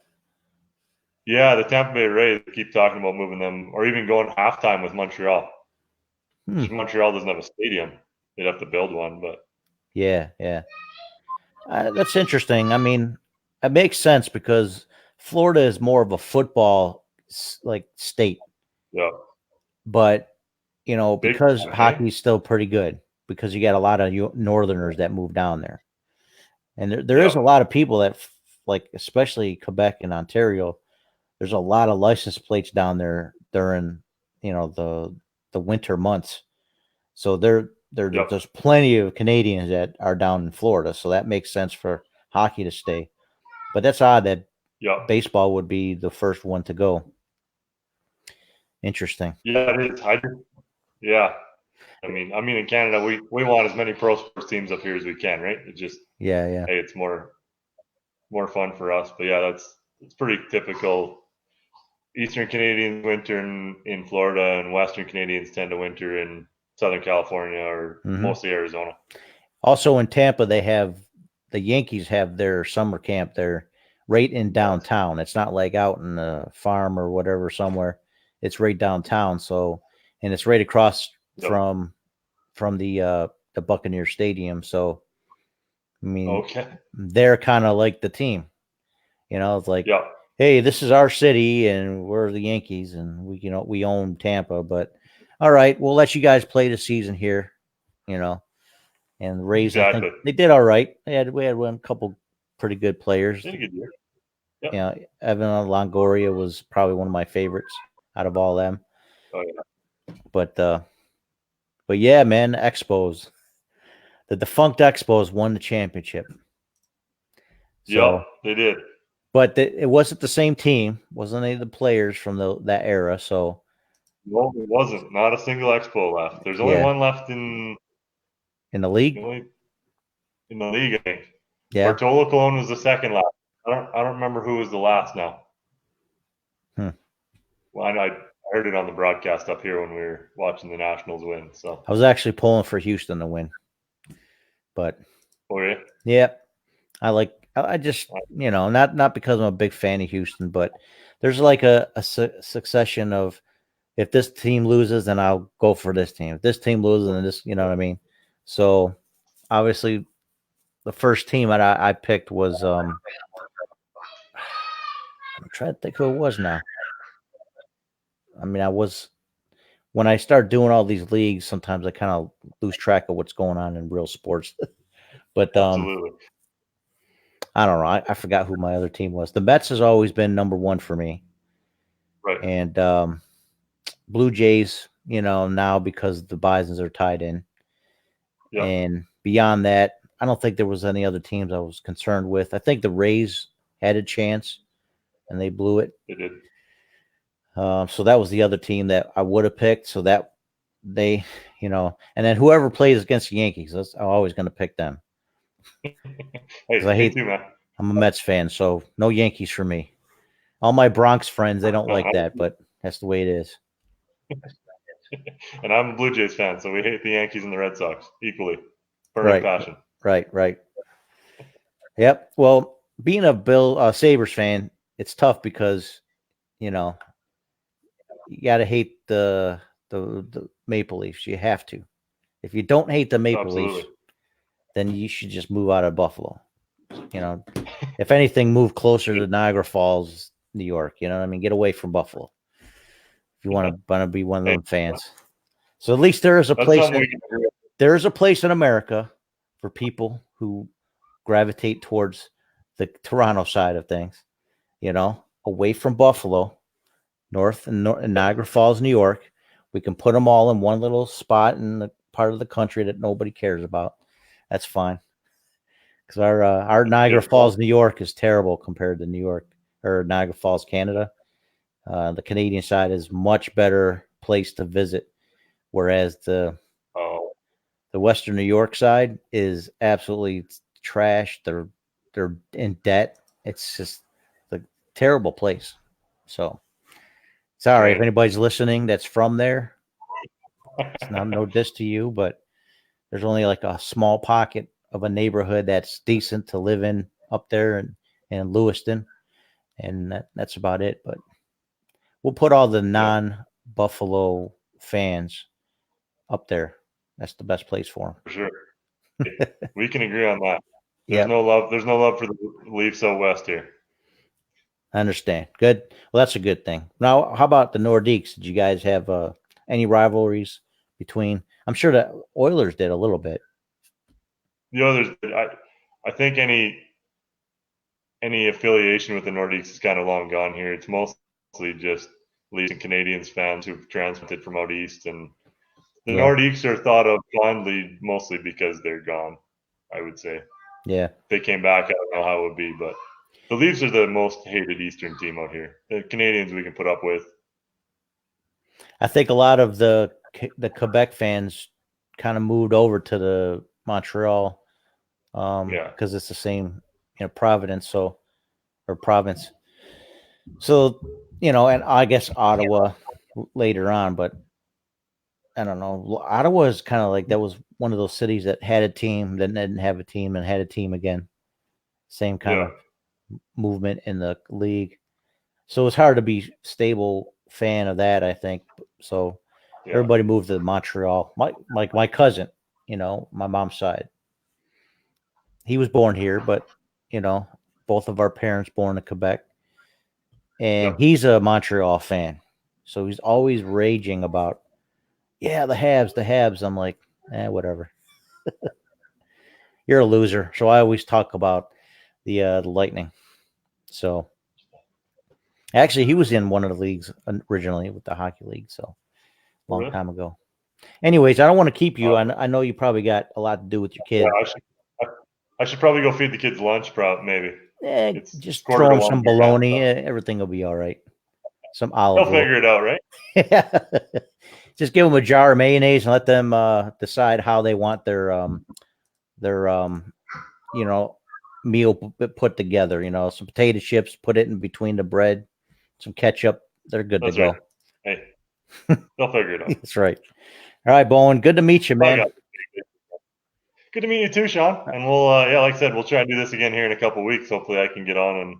Yeah, the Tampa Bay Rays keep talking about moving them, or even going halftime with Montreal. Montreal doesn't have a stadium; they'd have to build one. But yeah, that's interesting. I mean, it makes sense because Florida is more of a football state. Yeah, but because hockey's still pretty good, because you got a lot of Northerners that move down there, and there is a lot of people that especially Quebec and Ontario. There's a lot of license plates down there during the winter months, so there's plenty of Canadians that are down in Florida, so that makes sense for hockey to stay. But that's odd that baseball would be the first one to go. Interesting. Yeah, it is. I mean, in Canada, we want as many pro sports teams up here as we can, right? It just Yeah. hey, it's more fun for us. But yeah, it's pretty typical. Eastern Canadians winter in Florida, and Western Canadians tend to winter in Southern California or mostly Arizona. Also in Tampa, the Yankees have their summer camp there right in downtown. It's not like out in the farm or whatever somewhere. It's right downtown. So, and it's right across from the Buccaneer Stadium. So, I mean, they're kind of like the team. It's like, hey, this is our city, and we're the Yankees, and we own Tampa. But all right, we'll let you guys play the season here. And the Rays, I think they did all right. We had a couple pretty good players. Did a good year. Yeah, Evan Longoria was probably one of my favorites out of all them. Oh yeah. But yeah, man, Expos, the defunct Expos won the championship. So, they did. But it wasn't the same team. Wasn't any of the players from that era. So no, it wasn't. Not a single Expo left. There's only one left in the league. In the league, I think. Yeah. Bartolo Colon was the second last. I don't remember who was the last now. Well, I heard it on the broadcast up here when we were watching the Nationals win. So I was actually pulling for Houston to win. But yeah, I just not because I'm a big fan of Houston, but there's like a succession of, if this team loses, then I'll go for this team. If this team loses, then this, you know what I mean? So obviously the first team that I picked was I'm trying to think who it was now. I mean, when I start doing all these leagues, sometimes I kind of lose track of what's going on in real sports. But absolutely. I don't know. I forgot who my other team was. The Mets has always been number one for me. Right. And Blue Jays, now because the Bisons are tied in. Yep. And beyond that, I don't think there was any other teams I was concerned with. I think the Rays had a chance, and they blew it. They did. So that was the other team that I would have picked. So that they, and then whoever plays against the Yankees, I'm always going to pick them. Hey, I hate too, man. I'm a Mets fan, so no Yankees for me. All my Bronx friends, they don't like that, but that's the way it is. And I'm a Blue Jays fan, so we hate the Yankees and the Red Sox equally. Burning passion. Right. Yep. Well, being a Sabres fan, it's tough because, you got to hate the Maple Leafs. You have to. If you don't hate the Maple Leafs, then you should just move out of Buffalo. If anything, move closer to Niagara Falls, New York. You know what I mean? Get away from Buffalo if you want to be one of them fans. So at least there is a place. There is a place in America for people who gravitate towards the Toronto side of things. Away from Buffalo, north and Niagara Falls, New York. We can put them all in one little spot in the part of the country that nobody cares about. That's fine. Because our Niagara Falls, New York is terrible compared to New York or Niagara Falls, Canada. The Canadian side is much better place to visit, whereas the Western New York side is absolutely trash. They're in debt. It's just a terrible place. So sorry if anybody's listening that's from there. It's not no diss to you, but there's only like a small pocket of a neighborhood that's decent to live in up there in Lewiston, and that's about it. But we'll put all the non-Buffalo fans up there. That's the best place for them. For sure. We can agree on that. There's no love. There's no love for the Leafs out west here. I understand. Good. Well, that's a good thing. Now, how about the Nordiques? Did you guys have any rivalries between? I'm sure the Oilers did a little bit. The Oilers did. I think any affiliation with the Nordiques is kind of long gone here. It's mostly just Leafs and Canadians fans who've transplanted from out east, and the Nordiques are thought of fondly mostly because they're gone, I would say. Yeah. If they came back, I don't know how it would be, but the Leafs are the most hated Eastern team out here. The Canadians we can put up with. I think a lot of the Quebec fans kind of moved over to the Montreal Yeah. because it's the same, Providence, or province. So, and I guess Ottawa later on, but I don't know. Ottawa is kind of like that was one of those cities that had a team, then didn't have a team, and had a team again. Same kind Yeah. of movement in the league. So it's hard to be stable fan of that, I think. So Yeah. everybody moved to Montreal. My cousin, my mom's side. He was born here, but both of our parents born in Quebec. And Yep. he's a Montreal fan. So he's always raging about, yeah, the Habs. I'm like, whatever. You're a loser. So I always talk about the Lightning. So actually, he was in one of the leagues originally with the hockey league. So long Really? time ago. Anyways, I don't want to keep you. I know you probably got a lot to do with your Yeah, kids. I should probably go feed the kids lunch, maybe. It's Just quarter throw to them one some here now, bologna. so Everything will be all right. Some they'll olive oil. figure it out, right? Just give them a jar of mayonnaise and let them decide how they want their meal put together. Some potato chips, put it in between the bread, some ketchup. They're good That's to go. right. Hey, they'll figure it out. That's right. All right, Bowen. Good to meet you, man. Good to meet you too, Sean. And we'll, like I said, we'll try and do this again here in a couple of weeks. Hopefully, I can get on and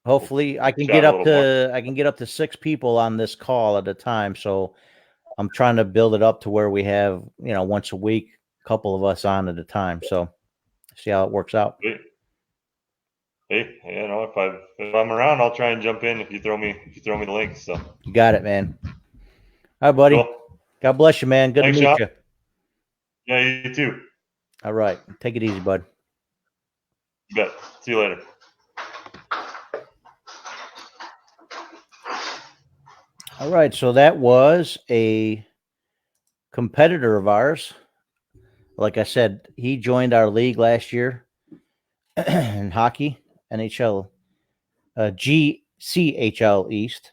hopefully I can chat get a up little more. to 6 people on this call at a time. So I'm trying to build it up to where we have, once a week, a couple of us on at a time. So see how it works out. Hey, if I'm around, I'll try and jump in if you throw me the links. So You got it, man. All right, buddy. Cool. God bless you, man. Good Thanks, to meet Sean. you. Yeah, you too. All right. Take it easy, bud. You bet. See you later. All right. So that was a competitor of ours. Like I said, he joined our league last year in hockey, NHL, GCHL EAST.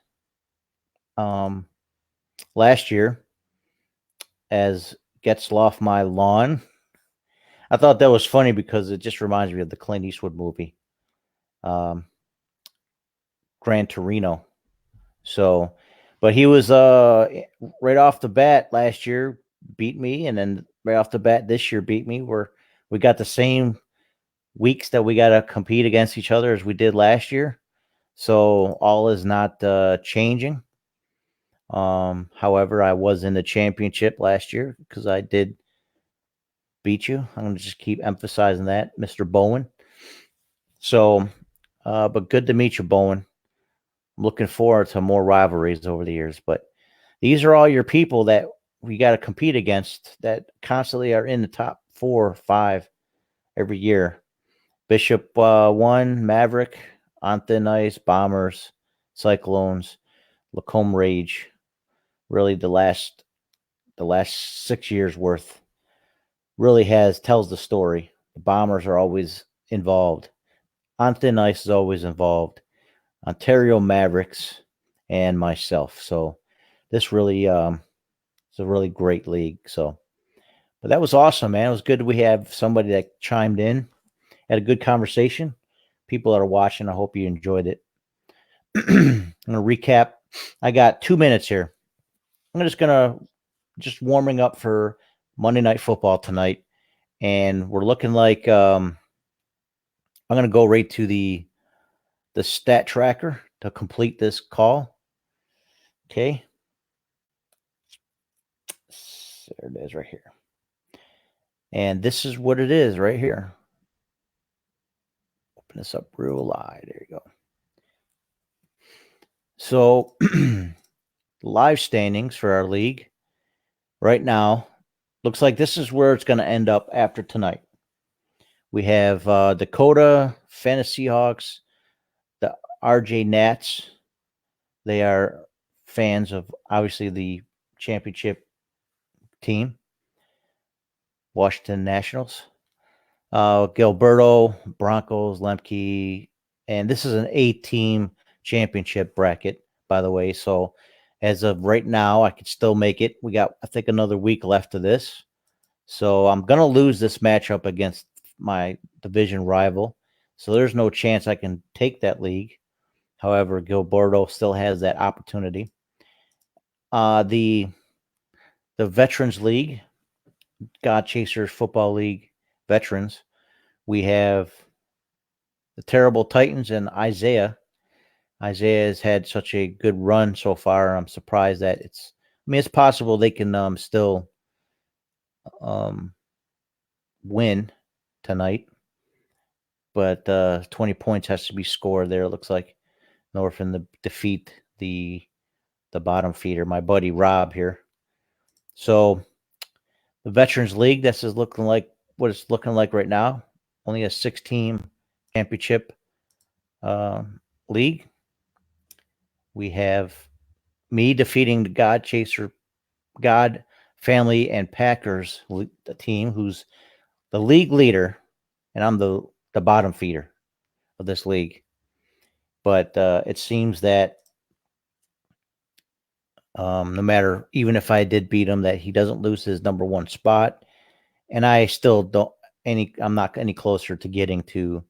Last year as Getzlaf My Lawn. I thought that was funny because it just reminds me of the Clint Eastwood movie, Gran Torino. So, but he was right off the bat last year beat me, and then right off the bat this year beat me. We got the same weeks that we got to compete against each other as we did last year. So all is not changing. However, I was in the championship last year because I did beat you. I'm going to just keep emphasizing that, Mr. Bowen. So, but good to meet you, Bowen. I'm looking forward to more rivalries over the years. But these are all your people that we got to compete against that constantly are in the top 4 or 5 every year. Bishop won, Maverick, On Thin Ice, Bombers, Cyclones, Lacombe Rage. Really, the last 6 years worth really tells the story. The Bombers are always involved. On Thin Ice is always involved. Ontario Mavericks and myself. So this really it's a really great league. So, but that was awesome, man. It was good. We have somebody that chimed in, had a good conversation. People that are watching, I hope you enjoyed it. I'm gonna recap. I got 2 minutes here. I'm just warming up for Monday Night Football tonight, and we're looking like I'm gonna go right to the stat tracker to complete this call. Okay. There it is right here. And this is what it is right here. Open this up real wide. There you go. So live standings for our league right now looks like this is where it's going to end up after tonight. We have Dakota, Fantasy Hawks, the RJ Nats. They are fans of obviously the championship team, Washington Nationals. Gilberto, Broncos, Lemke, and this is an 8-team championship bracket, by the way. So as of right now, I could still make it. We got, I think, another week left of this. So I'm going to lose this matchup against my division rival. So there's no chance I can take that league. However, Gilberto still has that opportunity. The Veterans League, God Chasers Football League Veterans, we have the Terrible Titans and Isaiah. Isaiah has had such a good run so far. I'm surprised that it's possible they can still win tonight, but 20 points has to be scored there. It looks like in order for them to defeat the bottom feeder, my buddy Rob here. So the Veterans League, this is looking like what it's looking like right now. Only a 6-team championship league. We have me defeating the God, Family, and Packers the team, who's the league leader, and I'm the bottom feeder of this league. But it seems that no matter, even if I did beat him, that he doesn't lose his number one spot, and I still don't I'm not any closer to getting to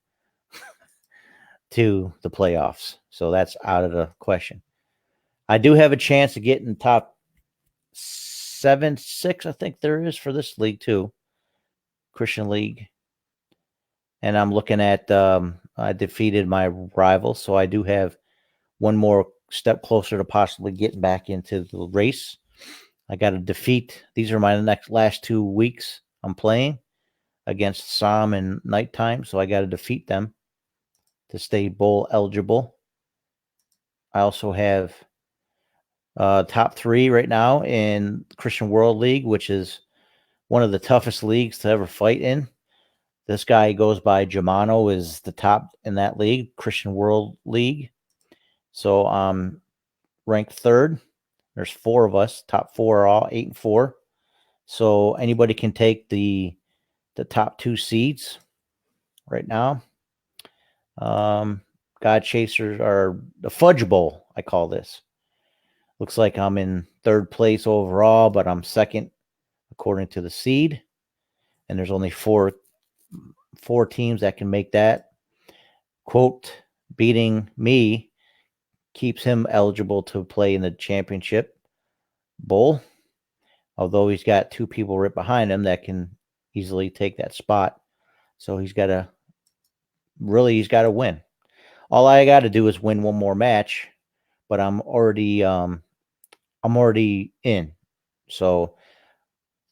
the playoffs. So that's out of the question. I do have a chance to get in top 7, 6, I think there is for this league too, Christian League. And I'm looking at I defeated my rival, so I do have one more step closer to possibly getting back into the race. I got to defeat. These are my last 2 weeks I'm playing against Sam and Nighttime, so I got to defeat them to stay bowl eligible. I also have top 3 right now in Christian World League, which is one of the toughest leagues to ever fight in. This guy goes by Germano, is the top in that league, Christian World League. So I'm ranked 3rd. There's 4 of us. Top 4 are all 8-4. So anybody can take the top 2 seeds right now. God Chasers are the Fudge Bowl, I call this. Looks like I'm in 3rd place overall, but I'm 2nd according to the seed. And there's only four teams that can make that. Quote, beating me keeps him eligible to play in the championship bowl. Although he's got 2 people right behind him that can easily take that spot. So he's got to win. All I got to do is win one more match, but I'm already in. So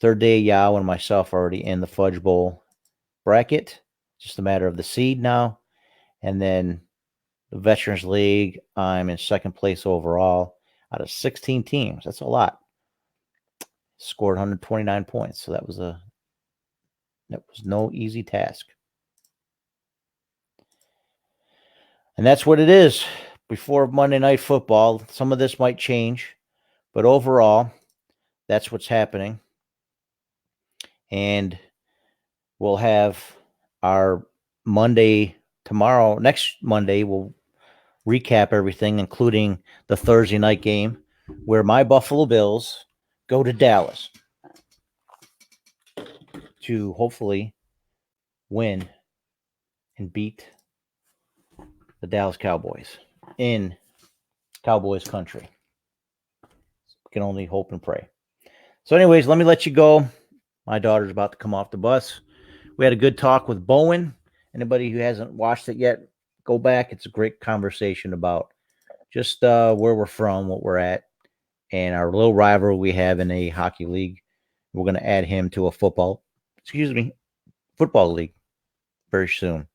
Third Day Yao and myself are already in the Fudge Bowl bracket. Just a matter of the seed now. And then the Veterans League, I'm in 2nd place overall out of 16 teams. That's a lot. Scored 129 points. So that was no easy task. And that's what it is before Monday Night Football. Some of this might change, but overall, that's what's happening. And we'll have our Monday tomorrow. Next Monday, we'll recap everything, including the Thursday night game where my Buffalo Bills go to Dallas to hopefully win and beat the Dallas Cowboys in Cowboys country. We can only hope and pray. So anyways, let me let you go. My daughter's about to come off the bus. We had a good talk with Bowen. Anybody who hasn't watched it yet, go back. It's a great conversation about just where we're from, what we're at, and our little rival we have in a hockey league. We're going to add him to a football league very soon.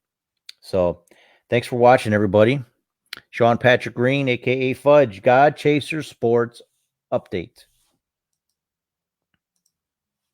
So thanks for watching, everybody. Sean Patrick Green, a.k.a. Fudge, God Chaser Sports Update.